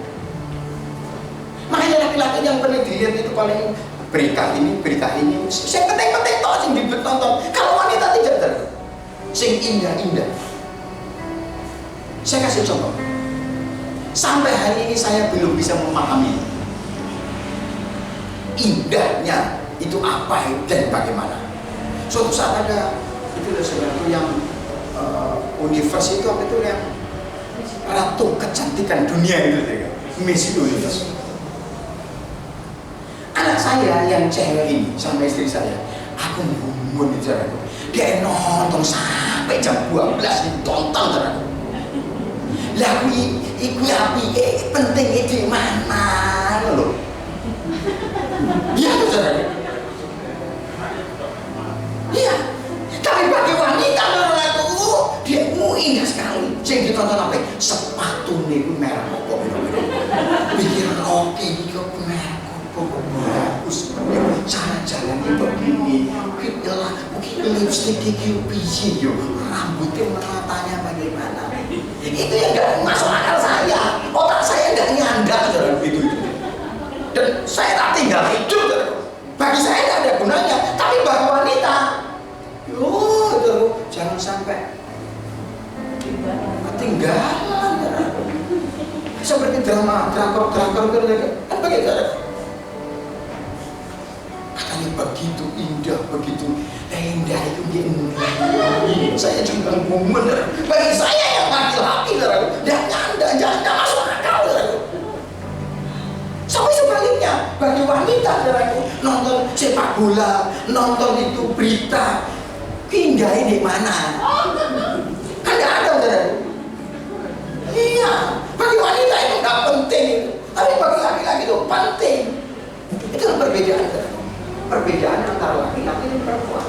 makanya laki-laki yang paling dilihat itu paling berita ini. Yang penting-penting toh yang ditonton. Kalau wanita tidak terlalu sing indah-indah. Saya kasih contoh. Sampai hari ini saya belum bisa memahami indahnya itu apa dan bagaimana. Suatu saat ada itu sesuatu yang universe itu apa itu yang ratu kecantikan dunia itu ya, Miss Universe. Anak saya yang cewek ini sama istri saya, aku ngumun itu aku. Dia nonton sampai jam 12 ditonton terus. Lah iku api penting di mana loh? Iya tuh saudara. Iya. Tapi bagi wanita menurutku dia indah sekali. Sing ditonton apa? Sepatu niku merah apa? Pikir roti niku merah apa? Bagus. Cara jalannya begini. Kitalah mungkin lipstick gigi biji yo. Rambutnya menatanya bagaimana? Itu yang gak masuk akal saya. Otak saya gak nyandang dalam itu. Dan saya tak tinggal hidup. Bagi saya gak ada gunanya. Tapi bagi wanita, jangan sampai ketinggalan. Seperti drama, drakor kan begitu. Katanya begitu indah, begitu indah itu dia. Saya juga ngomong. Bagi saya yang laki-laki, dan jangan masuk akal. Sampai sebaliknya, bagi wanita, nonton sepak bola, nonton itu berita, indahnya di mana? Kan nggak ada, Iya, bagi wanita itu nggak penting, tapi bagi laki-laki itu penting. Itu perbedaan, perbedaan antara laki-laki dan perempuan.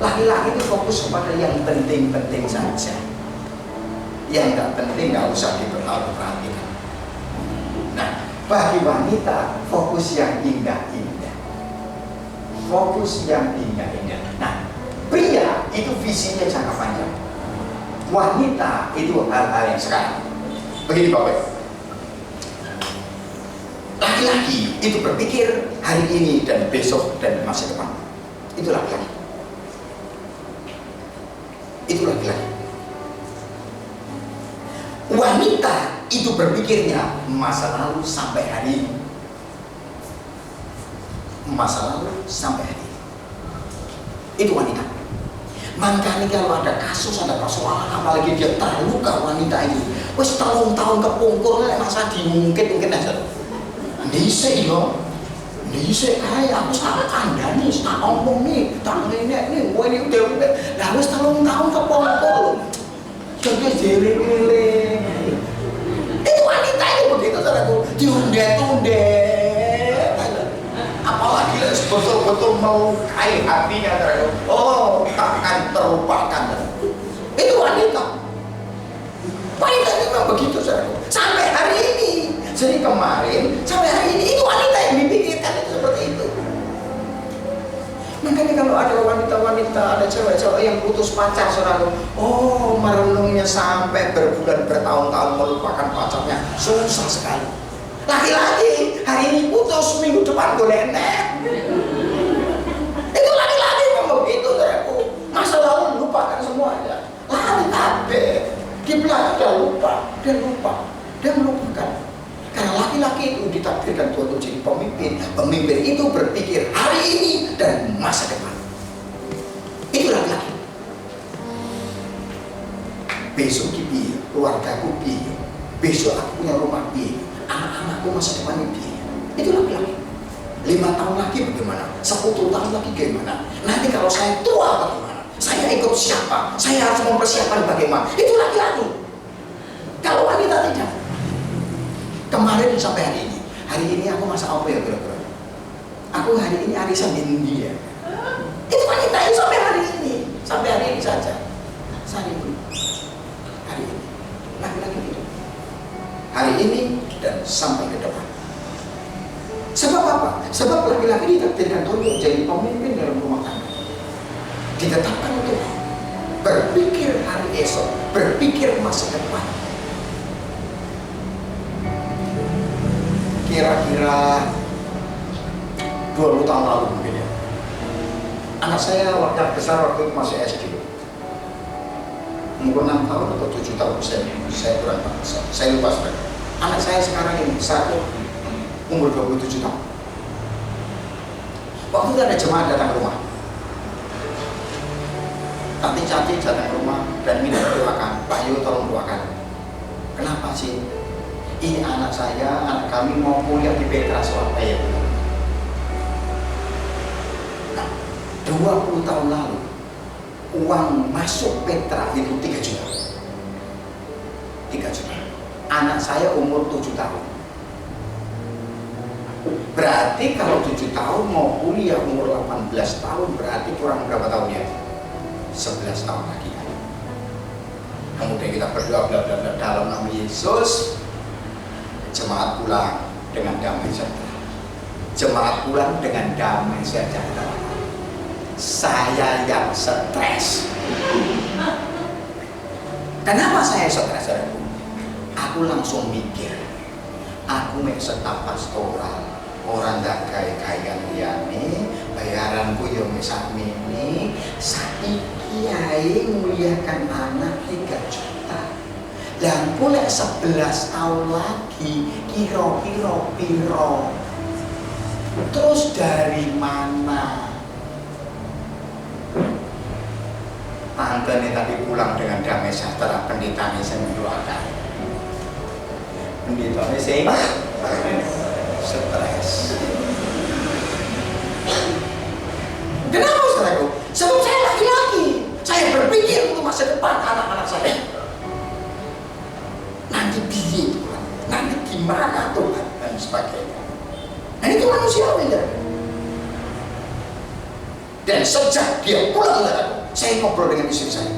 Laki-laki itu fokus kepada yang penting-penting saja. Yang nggak penting nggak usah diperhatikan. Nah, bagi wanita fokus yang indah-indah. Fokus yang indah-indah. Nah, pria itu visinya jangka panjang. Wanita itu hal-hal yang sekarang. Begini Bapak. Laki-laki itu berpikir hari ini dan besok dan masa depan. Itu laki-laki. Itu laki-laki. Wanita itu berpikirnya masa lalu sampai hari ini. Masa lalu sampai hari ini. Itu wanita. Makanya kalau ada kasus, ada persoalan, apalagi dia terluka wanita itu, wes tahun-tahun kepungkurnya masa dimungkin aja. Dise yo, dise kayak aku salah kandani, tak omong nih, tak nenek nih, gue ini udah, lah wes tahun-tahun kepungkur, jadi jering-jering. Itu wanita itu begitu saudaraku, diunde-unde. Apalagi betul-betul mau kain hatinya saudaraku. Oh, takkan terlupakan. Itu wanita. Wanita memang begitu saudaraku. Sampai hari ini. Jadi kemarin sampai hari ini itu wanita yang dipikirkan itu seperti itu. Makanya kalau ada wanita-wanita, ada cewek-cewek yang putus pacar saudaraku, oh merenungnya sampai berbulan bertahun-tahun melupakan pacarnya, susah sekali. Laki-laki hari ini putus, minggu depan boleh net. Itu laki-laki memang begitu saudaraku. Masa lalu lupakan semuanya. Lari kabeh. Di belakang dia melupakan. Karena laki-laki itu ditakdirkan Tuhan untuk jadi pemimpin. Pemimpin itu berpikir hari ini dan masa depan. Itu laki-laki. Besok piye, keluargaku piye, besok aku punya rumah piye, anak-anakku masa depan piye. Itu laki-laki. 5 tahun lagi bagaimana? 10 tahun lagi bagaimana? Nanti kalau saya tua bagaimana? Saya ikut siapa? Saya harus mempersiapkan bagaimana? Itu laki-laki. Kalau wanita tidak. Kemarin sampai hari ini aku masak apa ya kira-kira? Aku hari ini arisan di India. Itu wanita itu sampai hari ini saja. Hari ini, laki-laki itu. Hari ini dan sampai ke depan. Sebab apa? Sebab laki-laki ditakdirkan untuk jadi pemimpin dalam ditetapkan untuk berpikir hari esok, berpikir masa depan. Kira-kira 20 tahun lalu mungkin ya. Anak saya waktu besar waktu masih SD, umur 6 tahun atau 7 tahun, saya kurang tahu, saya lupa sudah. Anak saya sekarang ini satu umur 27 tahun. Waktu itu ada jemaat datang ke rumah, Tati Cati datang ke rumah dan minta doakan, Pak Yo tolong doakan. Kenapa sih? Ini anak saya, anak kami mau kuliah di Petra Surabaya. 20 tahun lalu uang masuk Petra itu 3 juta. 3 juta. Anak saya umur 7 tahun. Berarti kalau 7 tahun mau kuliah umur 18 tahun, berarti kurang berapa tahun ya? 11 tahun lagi kan. Kemudian kita berdoa bla bla bla dalam nama Yesus. Jemaat pulang dengan damai sejahtera. Jemaat pulang dengan damai sejahtera. Saya yang stres. Kenapa saya stres? Aku langsung mikir, aku mek staf pastoral, orang dak gaya-gaya liyane, bayaranku yo sak mini, saiki kiai muliakan anak 3 juta. Dan pula 11 tahun lagi, kira-kira piro. Terus dari mana? Tante ini tadi pulang dengan damai sejahtera, pendeta ini saya mendoakan. Pendeta ini saya stres. Kenapa saudaraku? Sebab saya laki-laki. Saya berpikir untuk masa depan anak-anak saya. Nanti biaya Tuhan, nanti gimana Tuhan, dan sebagainya. Nah itu manusiawi ya. Dan sejak dia pulang saudaraku, saya ngobrol dengan istri saya.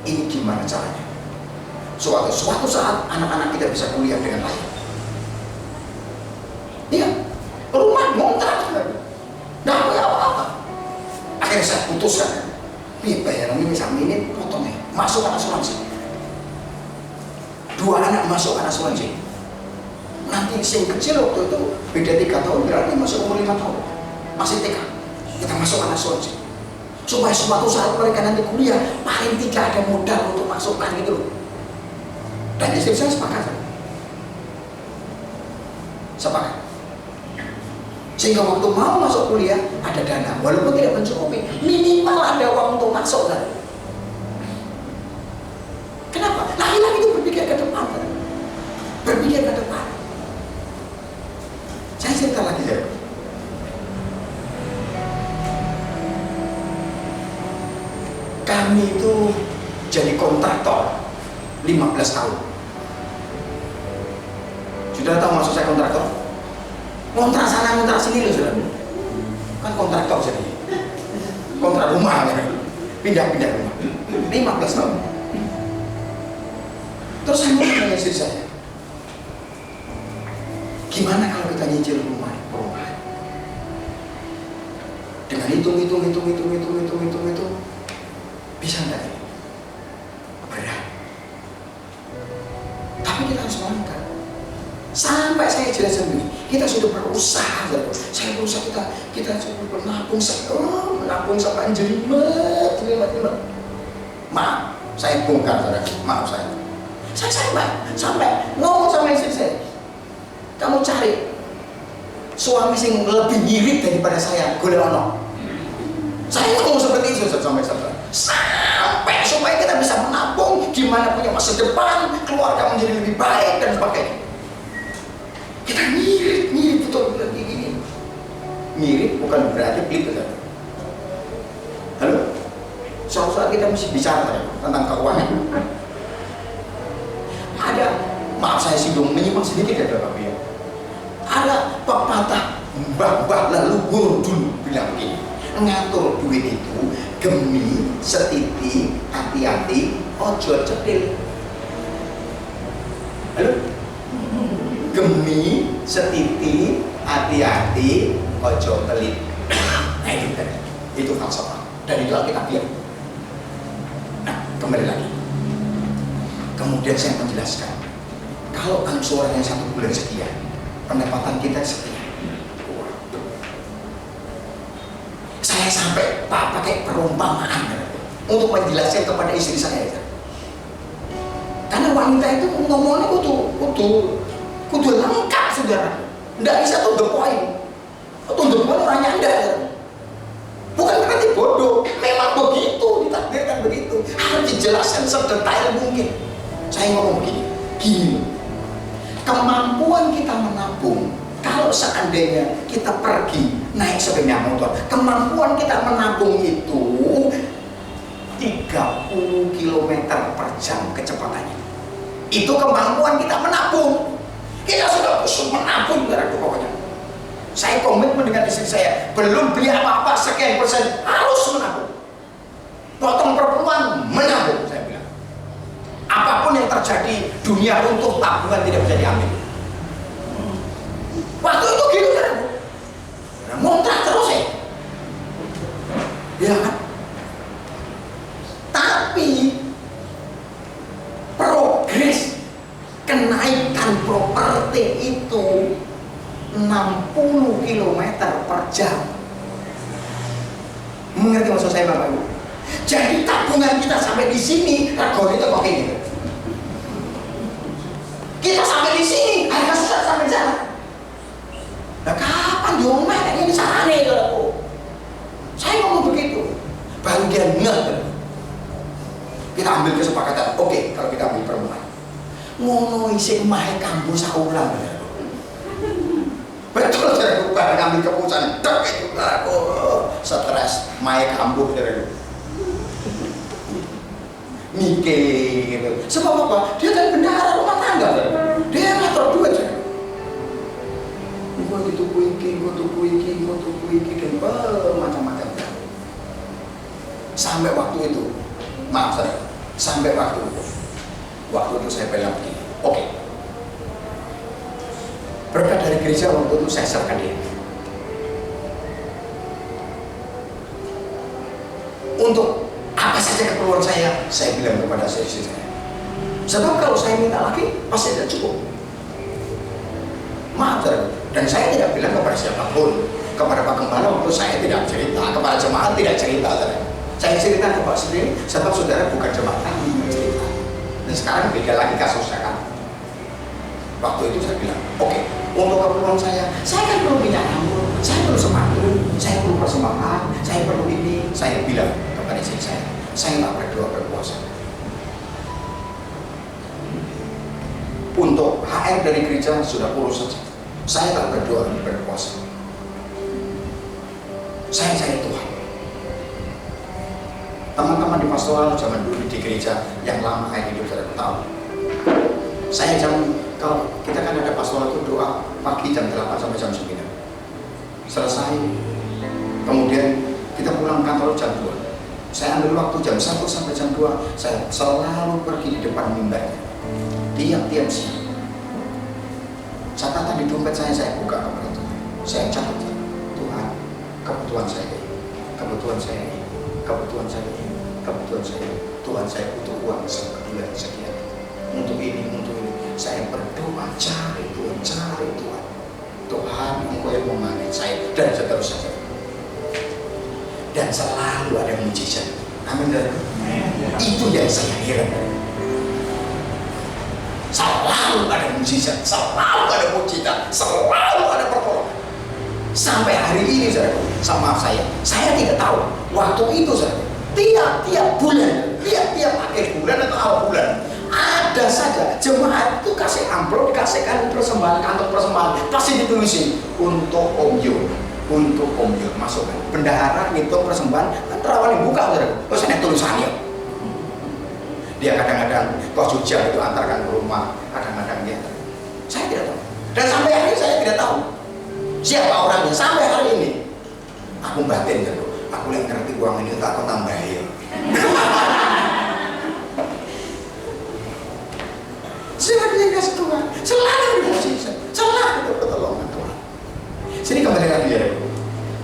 Ini gimana caranya? Suatu saat anak-anak kita bisa kuliah dengan layak. Iya, rumah ngontrak, nggak punya apa-apa. Akhirnya saya putuskan, bayaran ini sama ini potongnya, masukkan asuransi. 2 anak masukkan asuransi. Nanti yang kecil waktu itu beda 3 tahun, berarti masuk umur 5 tahun, masih TK. Kita masukkan asuransi. Supaya suatu saat mereka nanti kuliah, paling tidak ada modal untuk masukkan gitu loh. Dan istri saya sepakat. Sepakat. Sehingga waktu mau masuk kuliah, ada dana. Walaupun tidak mencukupi, minimal ada uang untuk masuk kan. Kenapa? Laki-laki itu berpikir ke depan kan? Berpikir ke depan. Saya cerita lagi ya. Kami itu jadi kontraktor 15 tahun. Sudah tahu maksud saya kontraktor? Kontrak sana, kontrak sini loh sudah. Kan kontraktor jadi. Kontrak rumah kan? Pindah-pindah rumah. 15 tahun. Terus saya mau tanya istri saya, gimana kalau kita nyicil rumah perumahan? Dengan hitung, bisa enggak ini? Berat. Tapi kita harus melangkah. Sampai saya jelaskan begini, kita sudah berusaha, saya berusaha, kita sudah menabung sampai jelimet. Maaf, saya bongkar saudara, maaf saya. Sampai ngomong sama istri saya, kamu cari suami yang lebih nyirit daripada saya, golek ono. Saya ngomong seperti itu sampai supaya kita bisa menabung, gimana punya masa depan, keluarga menjadi lebih baik dan sebagainya. Kita ngirit betul lagi gini. Ngirit bukan berarti pelit betul. Halo, suatu saat kita mesti bicara tentang keuangan. Ada, maaf saya singgung menyimak sedikit ya Bapak Ibu. Ada pepatah mbah-mbah leluhur dulu bilang begini, ngatur duit itu gemi, setiti, hati-hati, ojo cetil. Halo? Gemi, setiti, hati-hati, ojo pelit. Nah itu tadi. Itu falsafah dan itu Alkitabiah. Nah, kembali lagi. Kemudian saya menjelaskan, kalau angsurannya 1 bulan sekian, pendapatan kita sekian. Saya sampai pakai perumpamaan untuk menjelaskan kepada istri saya. Karena wanita itu ngomongnya kudu lengkap, saudara. Nggak bisa to the point. To the point orang nyandar. Bukan berarti bodoh, memang begitu, ditakdirkan begitu. Harus dijelaskan sedetail mungkin. Saya ngomong gini. Kemampuan kita menabung, kalau seandainya kita pergi naik sepeda motor, kemampuan kita menabung itu 30 km per jam kecepatannya. Itu kemampuan kita menabung. Kita sudah usul menabung, pokoknya. Saya komitmen dengan istri saya, belum beli apa-apa sekian persen harus menabung. Potong perempuan menabung, saya bilang. Apapun yang terjadi, dunia runtuh, tabungan tidak bisa diambil. Waktu itu gitu kan, ngontrak terus ya. Ya kan? Tapi progres kenaikan properti itu 60 km per jam. Mengerti maksud saya Bapak Ibu? Jadi tabungan kita sampai di sini, regone itu kok gitu. Kita sampai di sini, harga sudah sampai di sana. Nah kapan diomel ini sana itu? Saya ngomong begitu. Baru dia ngeh. Kita ambil kesepakatan. Oke, kalau kita ambil perempuan. Ngono isi mahe kambu saulang. Betul saya baru ngambil keputusan. Dek itu aku stres mahe kambu gitu. Mikir gitu. Sebab apa? Dia kan bendahara rumah tangga. Dia ngatur duit. Gua tuku iki dan macam-macam. Sampai waktu itu, maaf saya, sampai waktu itu saya bilang begini, oke. Berkat dari gereja waktu itu saya serahkan dia. Untuk apa saja keperluan saya bilang kepada istri saya. Sebab kalau saya minta lagi, pasti tidak cukup. Maaf, dan saya tidak bilang kepada siapapun, kepada Pak Gembala waktu saya tidak cerita, kepada jemaat tidak cerita. Saya cerita ke Pak sendiri, sebab saudara bukan jemaat kami cerita. Dan sekarang beda lagi kasusnya kan. Waktu itu saya bilang, oke, untuk keperluan saya kan perlu minyak rambut, saya perlu sepatu, saya perlu persembahan, saya perlu ini. Saya bilang kepada istri saya nggak berdoa berpuasa. Untuk HR dari gereja sudah urus saja. Saya tak berdoa berpuasa. Saya cari Tuhan. Teman-teman di pastoral zaman dulu di gereja yang lama kayak hidup saya tahu. Saya kalau kita kan ada pastoral itu doa pagi jam 8 sampai jam 9. Selesai. Kemudian kita pulang kantor jam 2. Saya ambil waktu jam 1 sampai jam 2. Saya selalu pergi di depan mimbar. Tiap-tiap siang. Catatan di dompet saya buka kepada Tuhan. Saya catat, Tuhan, kebutuhan saya, Tuhan saya butuh uang sebulan sekian. Untuk ini, saya berdoa cari Tuhan. Tuhan, Engkau yang memanggil saya dan seterusnya. Dan selalu ada mujizat. Amin. Itu yang saya heran. Selalu ada mujizat, selalu ada mujizat, selalu ada pertolongan. Sampai hari ini sama saya tidak tahu waktu itu tiap bulan, tiap akhir bulan atau awal bulan ada saja jemaat itu kasih amplop, dikasihkan persembahan, kantong persembahan, pasti ditulisin untuk Om Yo, masukkan. Bendahara ngitung persembahan, kan perawan dibuka, terus ada tulisannya. Dia kadang-kadang kok Jogja itu antarkan ke rumah, kadang-kadang dia. Saya tidak tahu. Dan sampai hari ini saya tidak tahu siapa orangnya sampai hari ini. Aku batin aku yang ngerti uang ini tak aku tambahin. Siapa dia kasih Tuhan? Selalu dimuji, selalu pertolongan Tuhan. Sini kembali lagi ya.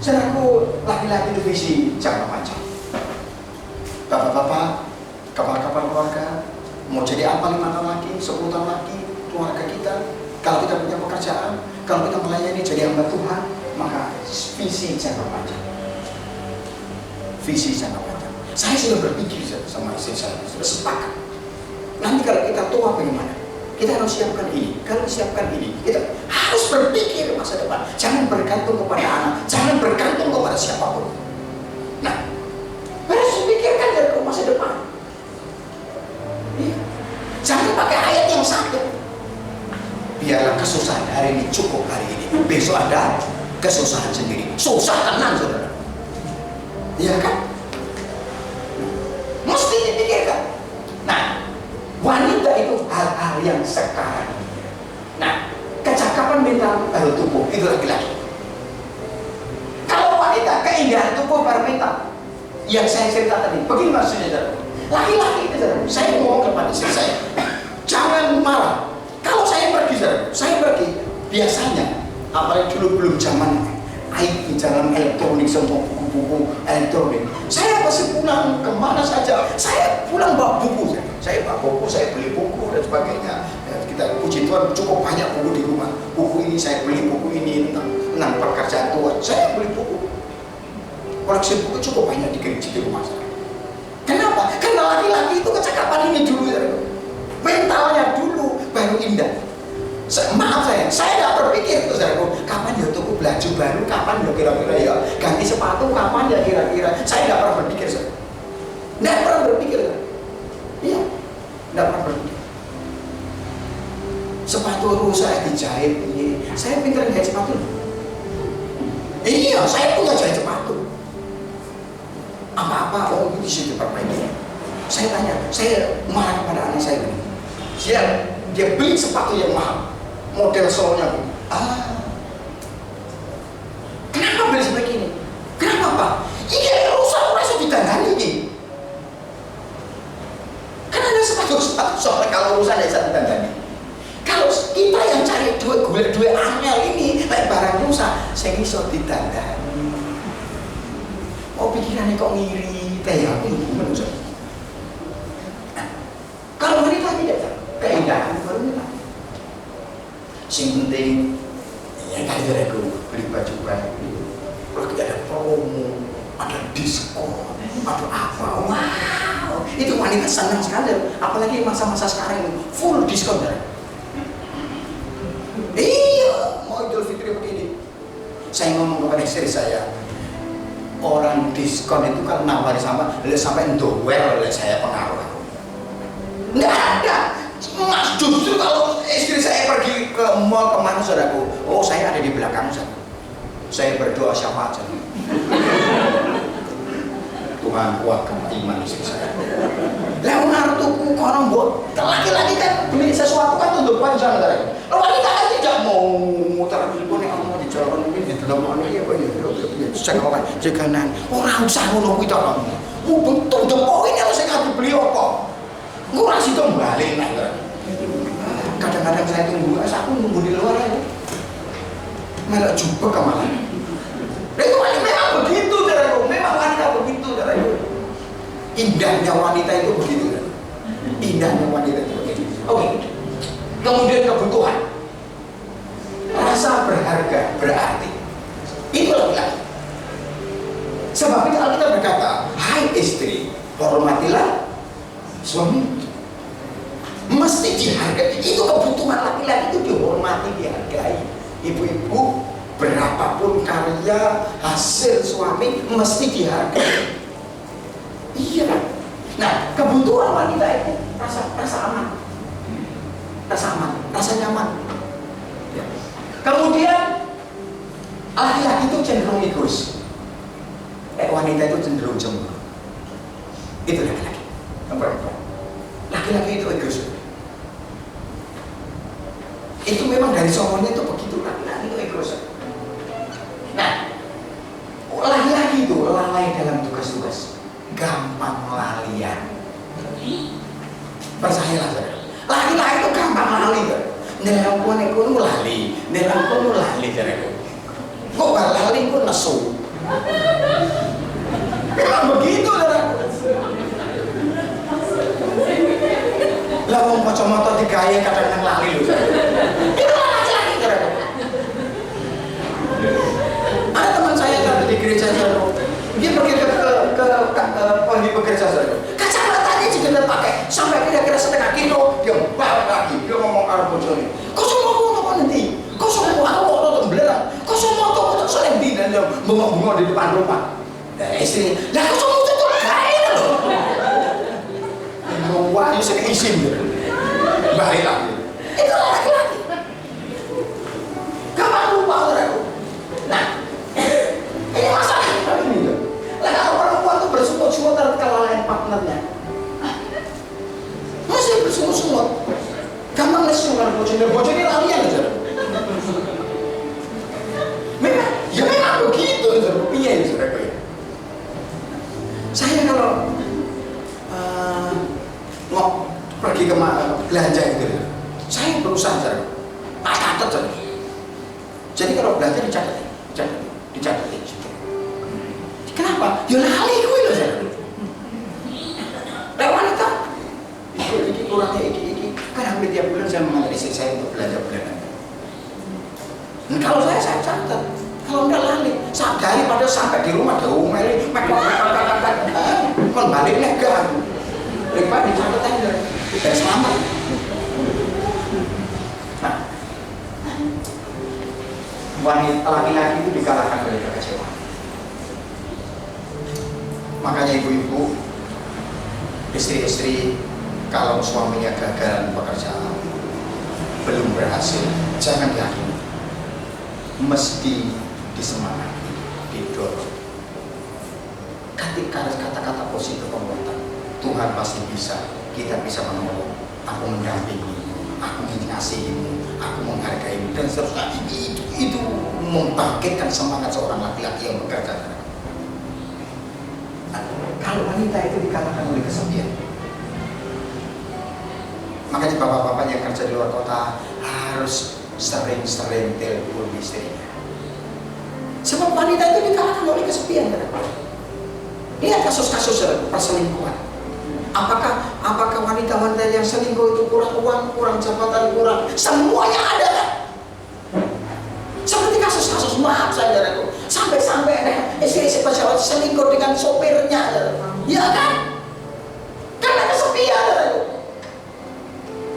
Saudaraku, laki-laki itu visi jangka panjang. Bapak-bapak, kapal-kapal keluarga, mau jadi apa 5 tahun lagi, 10 tahun lagi, keluarga kita, kalau kita punya pekerjaan, kalau kita melayani jadi hamba Tuhan, maka visi jangka panjang. Visi jangka panjang. Saya sudah berpikir sama istri saya, sudah sepakat. Nanti kalau kita tua bagaimana? Kita harus siapkan ini, kalau siapkan ini, kita harus berpikir masa depan. Jangan bergantung kepada anak, jangan bergantung kepada siapapun. Nah, harus dipikirkan dari masa depan. Iya. Jangan pakai ayat yang satu. Biarlah kesusahan hari ini cukup hari ini, besok ada kesusahan sendiri. Susah tenang, saudara. Iya kan? Mesti dipikirkan. Nah, wanita itu hal-hal yang sekarang. Nah, kecakapan mental baru tubuh itu laki-laki. Kalau wanita keindahan tubuh baru mental, yang saya cerita tadi, begini maksudnya saudara. Laki-laki itu saudara, saya ngomong kepada istri saya, jangan marah. Kalau saya pergi saudara, saya pergi biasanya, apalagi dulu belum zaman IT, jalan elektronik, semua buku-buku elektronik. Saya pasti pulang kemana saja, saya pulang bawa buku. Saya bawa buku, saya beli buku dan sebagainya. Kita puji Tuhan cukup banyak buku di rumah. Buku ini saya beli, buku ini tentang pekerjaan Tuhan. Saya beli buku. Koleksi buku cukup banyak di gereja di rumah saya. Kenapa? Karena laki-laki itu kecakapan ini dulu ya. Mentalnya dulu baru indah. Maaf saya tidak berpikir itu saudaraku, kapan ya tuku baju baru, kapan ya kira-kira ya ganti sepatu, kapan ya kira-kira. Saya tidak pernah berpikir saudara. Tidak pernah berpikir saudara. Iya, tidak pernah berpikir. Sepatu rusak dijahit, iya. Saya pintar jahit sepatu. Iya, saya punya jahit sepatu. Apa-apa, oh itu bisa diperbaiki. Saya tanya, saya marah kepada anak saya ini. Dia beli sepatu yang mahal, model solnya. Kenapa beli seperti ini? Kenapa Pak? Ini rusak, rasa ditangani ini. Karena ada sepatu soalnya kalau rusak tidak bisa ditangani. Kalau kita yang cari duit angel ini, kayak barang rusak, saya bisa ditangani. Oh pikirannya kok ngiri, kayak aku manusia. Kalau wanita tidak, keindahan wanita. Sing penting, ya tadi aku beli baju baru. Kalau kita ada promo, ada diskon, ada apa? Wow, itu wanita senang sekali. Apalagi masa-masa sekarang ini full diskon ya. Iya, mau Idul Fitri begini. Saya ngomong kepada istri saya, orang diskon itu kan nawari sampai ndowel saya pengaruh. Nggak ada. Mas justru kalau istri saya pergi ke mall kemana saudaraku, oh saya ada di belakang saudara. Saya berdoa syafaat saja. Tuhan kuatkan iman istri saya. Leonardo tuku orang buat laki-laki kan beli sesuatu kan tunduk panjang saudara. Wanita kan tidak mau muter telepon yang mau di jalan ini di dalam mana ya apa ya sekolah jaganan orang usah ngono kuwi to. Mu betul the point yang saya kabeh beli apa? Ngurang sih dong balik nah. Kadang-kadang saya tunggu, aku nunggu di luar ya. Malah jumpa kemana? Itu memang begitu, saudaraku. Memang wanita begitu, saudaraku. Indahnya wanita itu begitu, saudaraku. Indahnya wanita itu begitu. Oke. Kemudian kebutuhan. Rasa berharga, berarti. Itu laki-laki. Sebab itu Alkitab berkata, hai istri, hormatilah suami. Mesti dihargai. Itu kebutuhan laki-laki itu dihormati, dihargai. Ibu-ibu, berapapun karya hasil suami mesti dihargai. Iya. Nah, kebutuhan wanita itu rasa aman, rasa nyaman. Ya. Kemudian laki-laki itu cenderung egois. Wanita itu cenderung cemburu. Itu laki-laki. Yang perempuan. Laki-laki itu egois. Itu memang dari soalnya itu begitu, laki-laki itu egois. Nah, laki-laki itu lalai dalam tugas-tugas, gampang lalian. Percayalah saudara, laki-laki itu gampang lali. Nelangkuan itu lali, nelangkuan lali saudara. Kok lali itu nesu, Memang begitu, saudaraku. Lah wong kacamata digawe kadang lali lho. Itu laki-laki, saudaraku. Ada teman saya yang ada di gereja saya, dia pergi pergi bekerja saudaraku. Kacamatanya juga dia pakai sampai kira-kira setengah kilo, dia balik lagi, dia ngomong karo bojone. Kok semua apa nanti? Kok semua aku nonton belerang? Kok semua tuh saling di dan bunga-bunga di depan rumah. Nah, istri, lah kok semua tuh gawe lho. Wah, ini saya izin gitu. Balik lagi. Itu laki-laki. Gampang lupa saudaraku. Nah, ini masalah ini loh. Lah kalau perempuan tuh bersungut-sungut terhadap kelalaian partnernya, masih bersungut-sungut. Gampang lesu kalau bojone lalian aja. Memang begitu, piye saudaraku ya. Saya kalau mau pergi ke belanja gitu, saya berusaha catat. Jadi kalau belanja dicatat. Kenapa? Ya lali gue loh saya. Lah wanita, ini kurangnya ini. Kan hampir tiap bulan saya mengantar istri saya untuk belanja bulanan. Nah, kalau saya catat. Kalau enggak lali, daripada sampai di rumah diomeli, kon balik lega. Lepas dicatat aja, kita selamat. Nah, wanita laki-laki itu dikalahkan oleh kekecewaan. Makanya ibu-ibu, istri-istri, kalau suaminya gagal pekerjaan, belum berhasil, jangan dihakimi. Mesti disemangati, didorong. Ketika kata-kata positif penguatan, Tuhan pasti bisa, kita bisa menolong. Aku mendampingi, aku mengasihimu, aku menghargaimu, dan seterusnya. Itu membangkitkan semangat seorang laki-laki yang bekerja. Nah, kalau wanita itu dikalahkan oleh kesepian, makanya bapak-bapak yang kerja di luar kota harus sering-sering telepon istrinya. Sebab wanita itu dikalahkan oleh kesepian. Lihat kasus-kasus perselingkuhan. Apakah wanita-wanita yang selingkuh itu kurang uang, kurang jabatan, kurang semuanya ada kan? Seperti kasus-kasus, maaf saudaraku, sampai istri pesawat selingkuh dengan sopirnya, ya kan? Karena kesepian, saudaraku.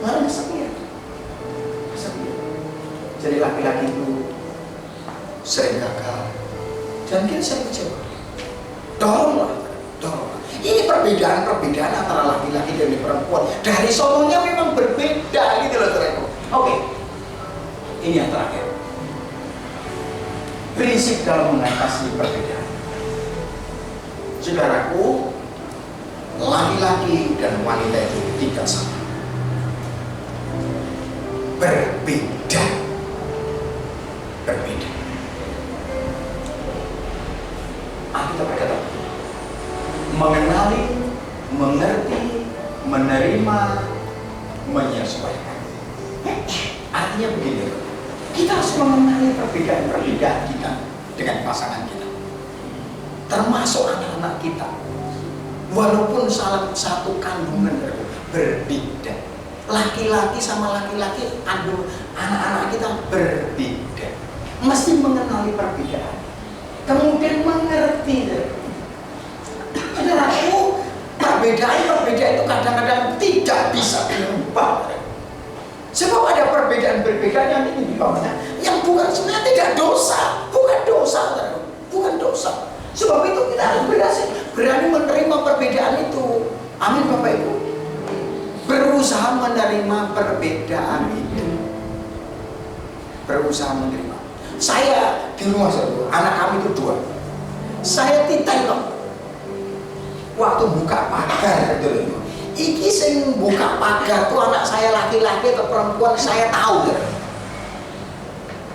Karena kesepian. Jadi laki-laki itu sering gagal dan kita sering kecewa. Doronglah. Ini perbedaan antara laki-laki dan perempuan. Dari sononya memang berbeda gitu loh saudaraku. Oke. Ini yang terakhir. Prinsip dalam mengatasi perbedaan. Saudaraku, laki-laki dan wanita itu tidak sama. Berbeda. Kita berkata, mengenali, mengerti, menerima, menyesuaikan. Artinya begini, kita harus mengenali perbedaan-perbedaan kita dengan pasangan kita, termasuk anak-anak kita. Walaupun salah satu kandungan berbeda, laki-laki sama laki-laki, anak-anak kita berbeda. Mesti mengenali perbedaan, kemudian mengerti. Saudaraku, perbedaan itu kadang-kadang tidak bisa diubah. Sebab ada perbedaan yang ini diubahnya, yang bukan sebenarnya tidak dosa, bukan dosa. Sebab itu kita harus berani menerima perbedaan itu. Amin Bapak Ibu. Berusaha menerima perbedaan itu. Berusaha menerima. Saya di rumah saya, anak kami itu 2. Saya ditengok waktu buka pagar gitu. Iki sing buka pagar tuh anak saya laki-laki atau perempuan, saya tahu ya.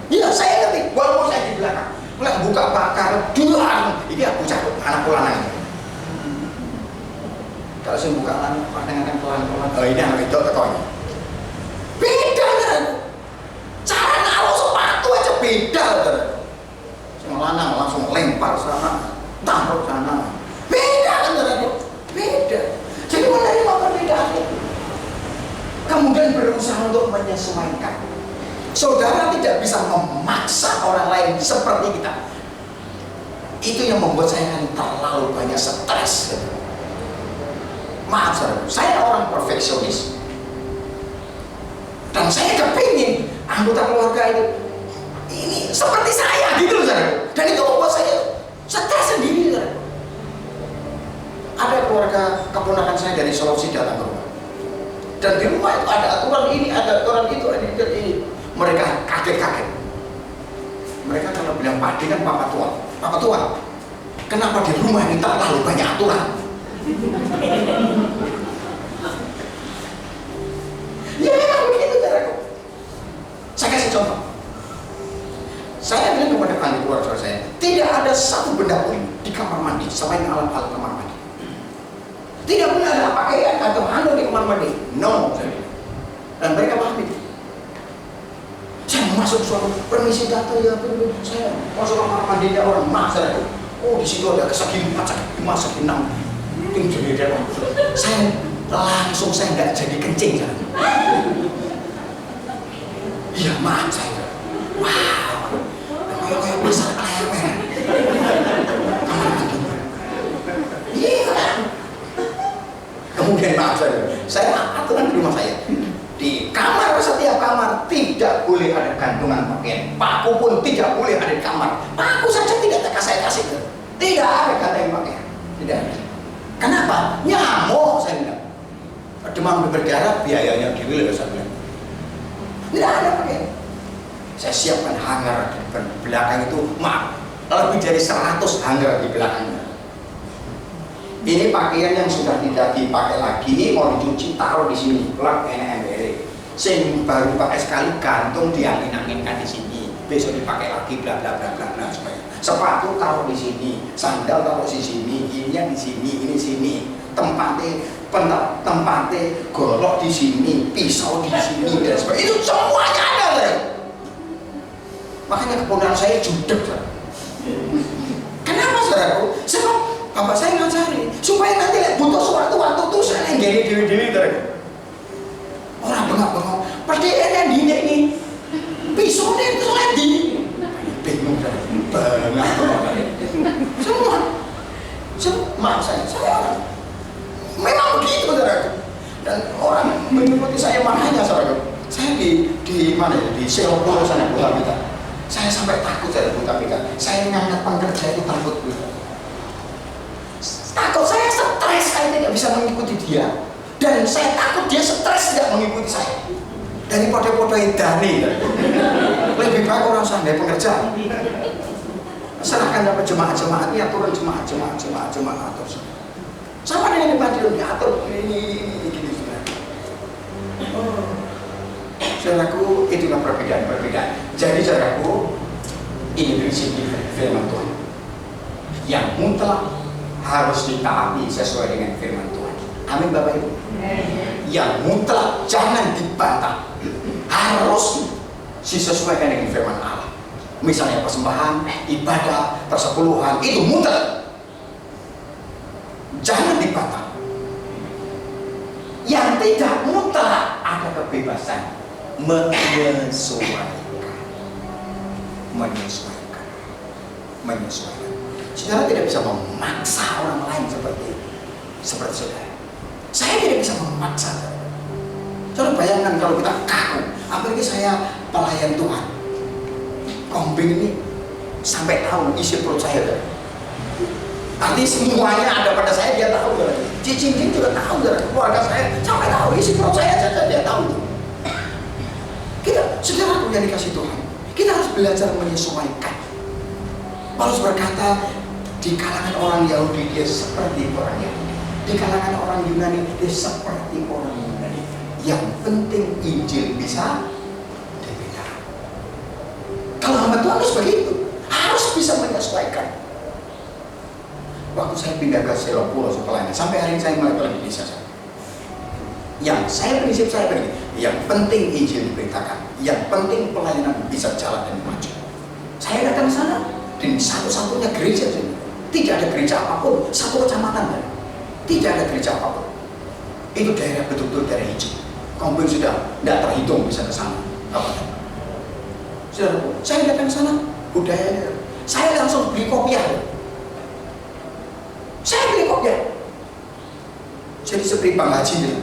Iya, saya ngerti. Walaupun saya di belakang, mulai buka pagar duluan. Ini aku cakap anak lanang. Kalau saya buka lanang pelan-pelan. Oh ini anak itu tekonya. Beda kan? Cara naruh sepatu aja beda kan? Semua lanang langsung lempar sana menyesuaikan. Saudara tidak bisa memaksa orang lain seperti kita. Itu yang membuat saya terlalu banyak stres. Maaf saudara, saya orang perfeksionis. Dan saya kepingin anggota keluarga ini seperti saya gitu loh saudara. Dan itu membuat saya stres sendiri saudara. Ada keluarga keponakan saya dari Sulawesi datang ke rumah. Dan di rumah itu ada aturan ini, ada aturan itu, ada ini. Mereka kaget-kaget. Mereka kalau bilang Pak D kan Papa Tua, kenapa di rumah ini terlalu banyak aturan? Ya memang begitu caraku. Saya kasih contoh. Saya bilang kepada ahli keluarga saya, tidak ada satu benda pun di kamar mandi selain alat-alat kamar mandi. Tidak pernah ada pakaian atau handuk di kamar mandi. No, saya bilang. Dan mereka paham itu. Saya masuk suatu permisi data ya, saya masuk ke kamar mandinya orang masa. Oh di situ ada kesegini 4, segini 6. Tinggi dia. Saya langsung saya nggak jadi kencing. Iya maaf saya. Wow, kayak besar klewer. Kamar mandi. Iya. Kemudian maaf saya aturan di rumah saya. Di kamar, setiap kamar tidak boleh ada gantungan pakaian. Paku pun tidak boleh ada di kamar. Paku saja tidak saya kasih. Tidak ada gantungan pakaian. Tidak ada. Kenapa? Nyamuk saya bilang. Demam berdarah biayanya gila saya bilang. Tidak ada pakaian. Saya siapkan hanger di belakang itu, maaf, lebih dari 100 hanger di belakangnya. Ini pakaian yang sudah tidak dipakai lagi, mau dicuci taruh di sini, plug NMR. Sing baru pakai sekali gantung diangin-anginkan di sini. Besok dipakai lagi bla bla bla bla bla supaya. Sepatu taruh di sini, sandal taruh di sini, ini di sini, ini sini. Tempatnya golok di sini, pisau di sini dan sebagainya. Itu semuanya ada, kan? Makanya keponakan saya judek. Kenapa saudaraku? Sebab bapak saya ngajari supaya nanti butuh suatu waktu tuh saya nggak dewi-dewi terus. Orang bengak-bengok, pasti yang ini pisaunya itu lagi. Bingung saya, bengak-bengok. Semua, maaf saya memang begitu saudaraku. Dan orang mengikuti saya makanya saudaraku. Saya di mana ya? Di Selopolo sana Buta Pita. Saya sampai takut dari Buta Pita. Saya ngangkat pekerja itu takut. Takut saya stres, saya tidak bisa mengikuti dia. Dan saya takut dia stres tidak mengikuti saya. Daripada podo-podoin dani. Lebih baik orang sandai pekerja. Serahkan dapat jemaat-jemaat, ya turun jemaat terus. Sama dengan di Madiun, diatur ini gini sudah. Saudaraku, itulah perbedaan. Jadi saudaraku, ini prinsip firman Tuhan. Yang mutlak harus ditaati sesuai dengan firman Tuhan. Amin Bapak Ibu. Yang mutlak jangan dibantah. Harus disesuaikan dengan firman Allah. Misalnya persembahan, ibadah, persepuluhan, itu mutlak. Jangan dibantah. Yang tidak mutlak ada kebebasan menyesuaikan. Saudara tidak bisa memaksa orang lain seperti saudara. Saya tidak bisa memaksa. Saudara bayangkan kalau kita kaku, apalagi saya pelayan Tuhan. Kambing ini sampai tahu isi perut saya. Nanti semuanya ada pada saya, dia tahu. Cincin juga tahu, keluarga saya sampai tahu isi perut saya saja dia tahu. Kita saudara yang dikasih Tuhan, kita harus belajar menyesuaikan. Paulus berkata, di kalangan orang Yahudi dia seperti orang Yahudi, di kalangan orang Yunani dia seperti orang Yunani. Yang penting Injil bisa diberitakan. Kalau hamba Tuhan harus begitu, harus bisa menyesuaikan. Waktu saya pindah ke Selopolo setelahnya, sampai hari ini saya mulai pergi di desa saya. Prinsip saya begini, yang penting Injil diberitakan, yang penting pelayanan bisa jalan dan maju. Saya datang ke sana, dan satu-satunya gereja sini. Tidak ada gereja apapun, satu kecamatan. Tidak ada gereja apapun. Itu daerah betul-betul daerah hijau. Kambing sudah tidak terhitung bisa ke sana. Apa? Saudara, saya datang ke sana, budayanya. Saya langsung beli kopiah. Saya beli kopiah. Jadi seperti Bang Haji nih.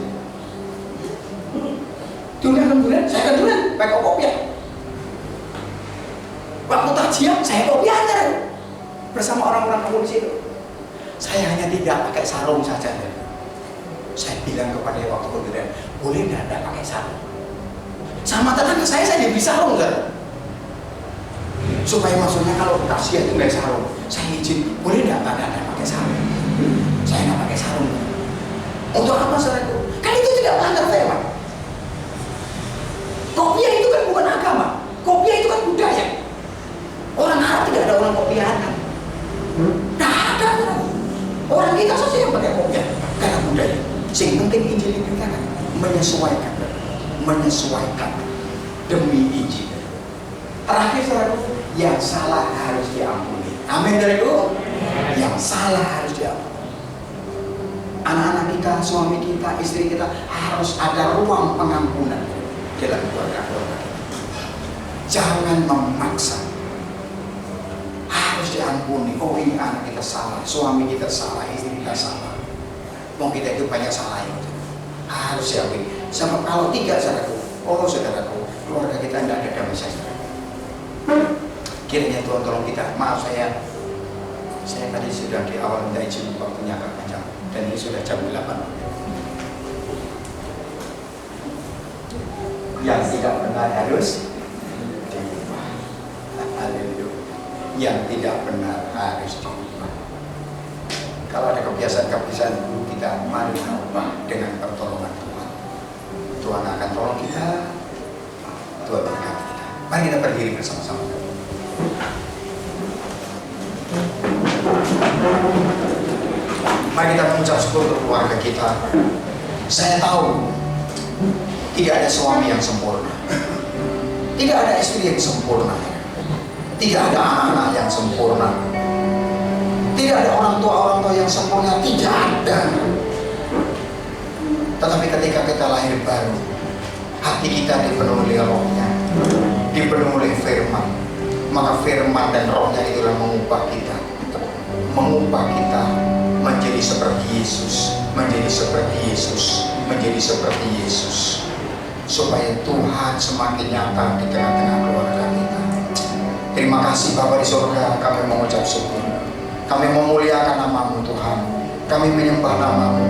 Diundang bulan, saya kan bulan pakai kopiah. Waktu takjiah, saya kopiahnya bersama orang-orang kampung di situ. Saya hanya tidak pakai sarung saja. Saya bilang kepada waktu kemudian, boleh tidak pakai sarung? Sama tetangga saya diberi sarung kan? Supaya maksudnya kalau takziah itu nggak sarung, saya izin, boleh tidak pakai sarung? Saya nggak pakai sarung. Untuk apa saudaraku? Kan itu tidak melanggar firman. Kopiah itu kan bukan agama, kopiah itu kan budaya. Orang Arab tidak ada orang kopiahan. Tidak ada orang kita saja yang pakai kopiah karena budaya. Yang penting Injil kita kan menyesuaikan demi Injil. Terakhir saudaraku, yang salah harus diampuni. Amin dari itu. Yang salah harus diampuni. Anak-anak kita, suami kita, istri kita harus ada ruang pengampunan dalam keluarga kita. Jangan memaksa. Harus diampuni. Oh, ini anak kita salah, suami kita salah, istri kita salah. Mau kita itu banyak salah ya. Harus diampuni. Sama kalau tidak saudaraku, oh saudaraku, keluarga kita tidak ada damai sejahtera. Kiranya Tuhan tolong kita. Maaf saya tadi sudah di awal minta izin waktunya agak panjang dan ini sudah jam 8. Yang tidak benar harus diubah. Haleluya. Yang tidak benar harus diubah. Kalau ada kebiasaan-kebiasaan dulu kita mari ubah dengan pertolongan Tuhan. Tuhan akan tolong kita. Tuhan berkati kita. Mari kita berdiri bersama-sama. Mari kita mengucap syukur untuk keluarga kita. Saya tahu tidak ada suami yang sempurna, tidak ada istri yang sempurna, tidak ada anak-anak yang sempurna, tidak ada orang tua yang sempurna, tidak ada. Tetapi ketika kita lahir baru, hati kita dipenuhi oleh Roh-Nya, dipenuhi oleh firman, maka firman dan Roh-Nya itulah mengubah kita menjadi seperti Yesus, menjadi seperti Yesus, menjadi seperti Yesus, supaya Tuhan semakin nyata di tengah-tengah keluarga kita. Terima kasih Bapa di surga, kami mengucap syukur, kami memuliakan nama-Mu Tuhan, kami menyembah nama-Mu.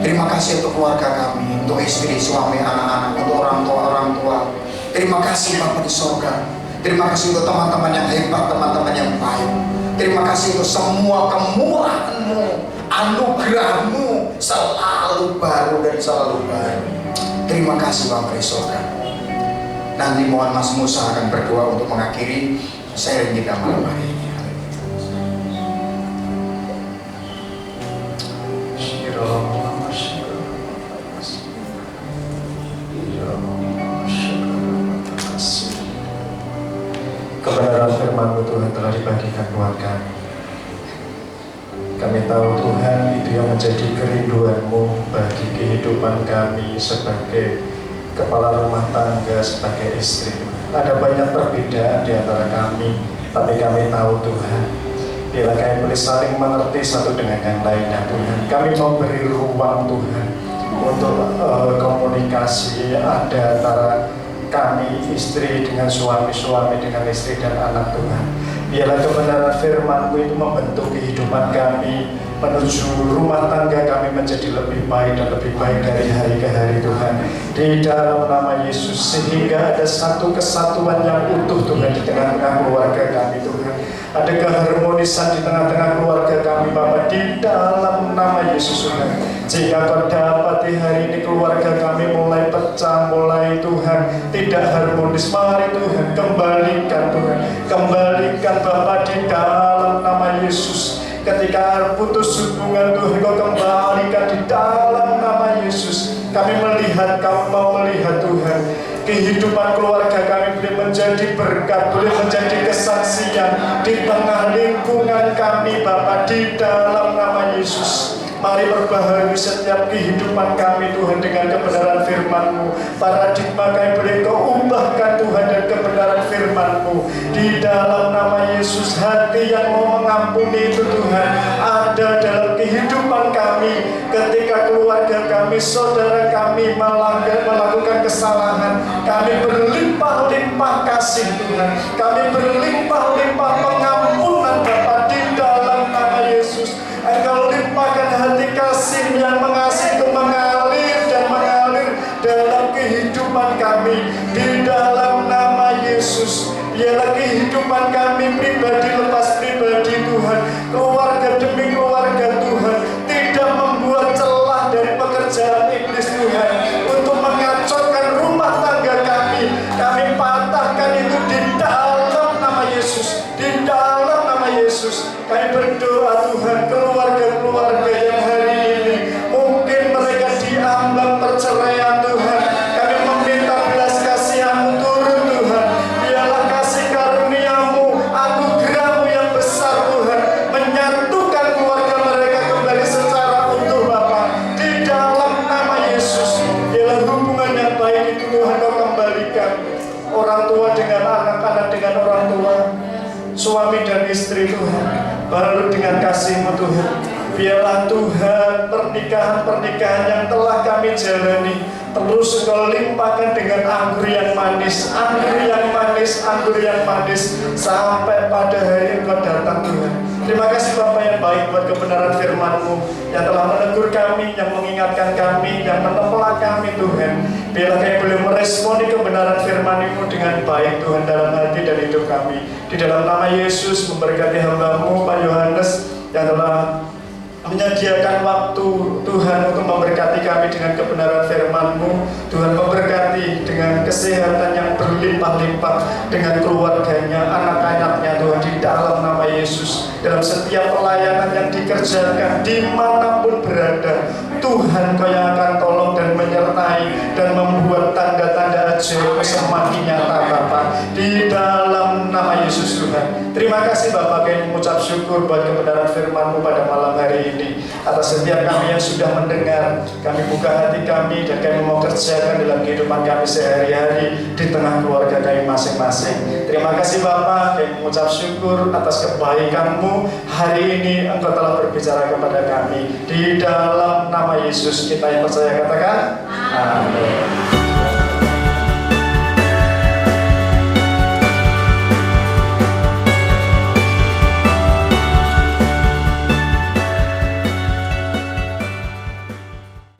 Terima kasih untuk keluarga kami, untuk istri, suami, anak-anak, untuk orang tua. Terima kasih Bapa di surga. Terima kasih untuk teman-teman yang hebat, teman-teman yang baik. Terima kasih untuk semua kemurahan-Mu, anugerah-Mu selalu baru dan selalu baru. Terima kasih Bapak di surga. Nanti mohon Mas Musa akan berdoa untuk mengakhiri sharing kita malam hari ini. Kebenaran firman-Mu Tuhan telah dibagikan keluarga. Kami tahu Tuhan itu yang menjadi kerinduan-Mu bagi kehidupan kami sebagai kepala rumah tangga, sebagai istri. Ada banyak perbedaan di antara kami, tapi kami tahu Tuhan, bila kami boleh saling mengerti satu dengan yang lain, ya Tuhan, kami mau beri ruang Tuhan untuk komunikasi ada antara kami istri dengan suami dengan istri dan anak Tuhan. Biarlah kebenaran firman-Mu itu membentuk kehidupan kami menuju rumah tangga kami menjadi lebih baik dan lebih baik dari hari ke hari Tuhan. Di dalam nama Yesus, sehingga ada satu kesatuan yang utuh Tuhan di tengah-tengah keluarga kami Tuhan. Ada keharmonisan di tengah-tengah keluarga kami Bapa, di dalam nama Yesus Tuhan. Jika Kau dapat di hari ini keluarga kami mulai pecah, mulai Tuhan tidak harmonis, mari Tuhan kembalikan Tuhan, kembalikan Bapa di dalam nama Yesus. Ketika putus hubungan Tuhan, Kau kembalikan di dalam nama Yesus. Kami melihat, Kau mau melihat Tuhan, kehidupan keluarga kami boleh menjadi berkat, boleh menjadi kesaksian di tengah lingkungan kami Bapa, di dalam nama Yesus. Mari perbaharui setiap kehidupan kami Tuhan dengan kebenaran firman-Mu. Paradigma kami boleh Kau ubahkan Tuhan dan kebenaran firman-Mu. Di dalam nama Yesus, hati yang mau mengampuni itu Tuhan ada dalam kehidupan kami. Ketika keluarga kami, saudara kami melakukan kesalahan, kami berlimpah-limpah kasih Tuhan. Kami berlimpah-limpah pengampunan Bapa di dalam nama Yesus. Engkau limpahkan hati kasih yang mengasihi itu mengalir dan mengalir dalam kehidupan kami di dalam nama Yesus. Biarlah kehidupan kami pribadi lepas pribadi Tuhan, keluarga demi keluarga Tuhan, tidak membuat celah dari pekerjaan iblis Tuhan untuk mengacaukan rumah tangga kami. Kami patahkan itu di dalam nama Yesus, di dalam nama Yesus. Kami berdoa Tuhan, keluarga-keluarga yang hari ini mungkin mereka diambang perceraian Tuhan, kami meminta belas kasihan-Mu turun Tuhan. Biarlah kasih karunia-Mu, anugerah-Mu yang besar Tuhan menyatukan keluarga mereka kembali secara utuh Bapa di dalam nama Yesus. Biarlah hubungan yang baik itu Tuhan Kau kembalikan, orang tua dengan anak-anak dengan orang tua, suami dan istri Tuhan, baru dengan kasih-Mu Tuhan. Biarlah Tuhan pernikahan-pernikahan yang telah kami jalani terus Engkau limpahkan dengan anggur yang manis, anggur yang manis, anggur yang manis sampai pada hari Engkau datang Tuhan. Terima kasih Bapa yang baik buat kebenaran firman-Mu yang telah menegur kami, yang mengingatkan kami, yang menempelak kami Tuhan. Biarlah kami boleh meresponi kebenaran firman-Mu dengan baik Tuhan dalam hati dan hidup kami. Di dalam nama Yesus memberkati hamba-Mu Pak Yohanes yang telah menyediakan waktu Tuhan untuk memberkati kami dengan kebenaran firman-Mu. Tuhan memberkati dengan kesehatan yang berlimpah-limpah, dengan keluarganya, anak-anaknya Tuhan di dalam nama Yesus. Dalam setiap pelayanan yang dikerjakan dimanapun berada, Tuhan Kau yang akan tolong dan menyertai dan membuat tanda-tanda ajaib semakin nyata Bapa di dalam nama Yesus Tuhan. Terima kasih Bapak, kami mengucap syukur buat kebenaran firman-Mu pada malam hari ini. Atas setiap kami yang sudah mendengar, kami buka hati kami dan kami mau kerjakan dalam kehidupan kami sehari-hari di tengah keluarga kami masing-masing. Terima kasih Bapak, kami mengucap syukur atas kebaikan-Mu. Hari ini Engkau telah berbicara kepada kami. Di dalam nama Yesus kita yang percaya katakan amin.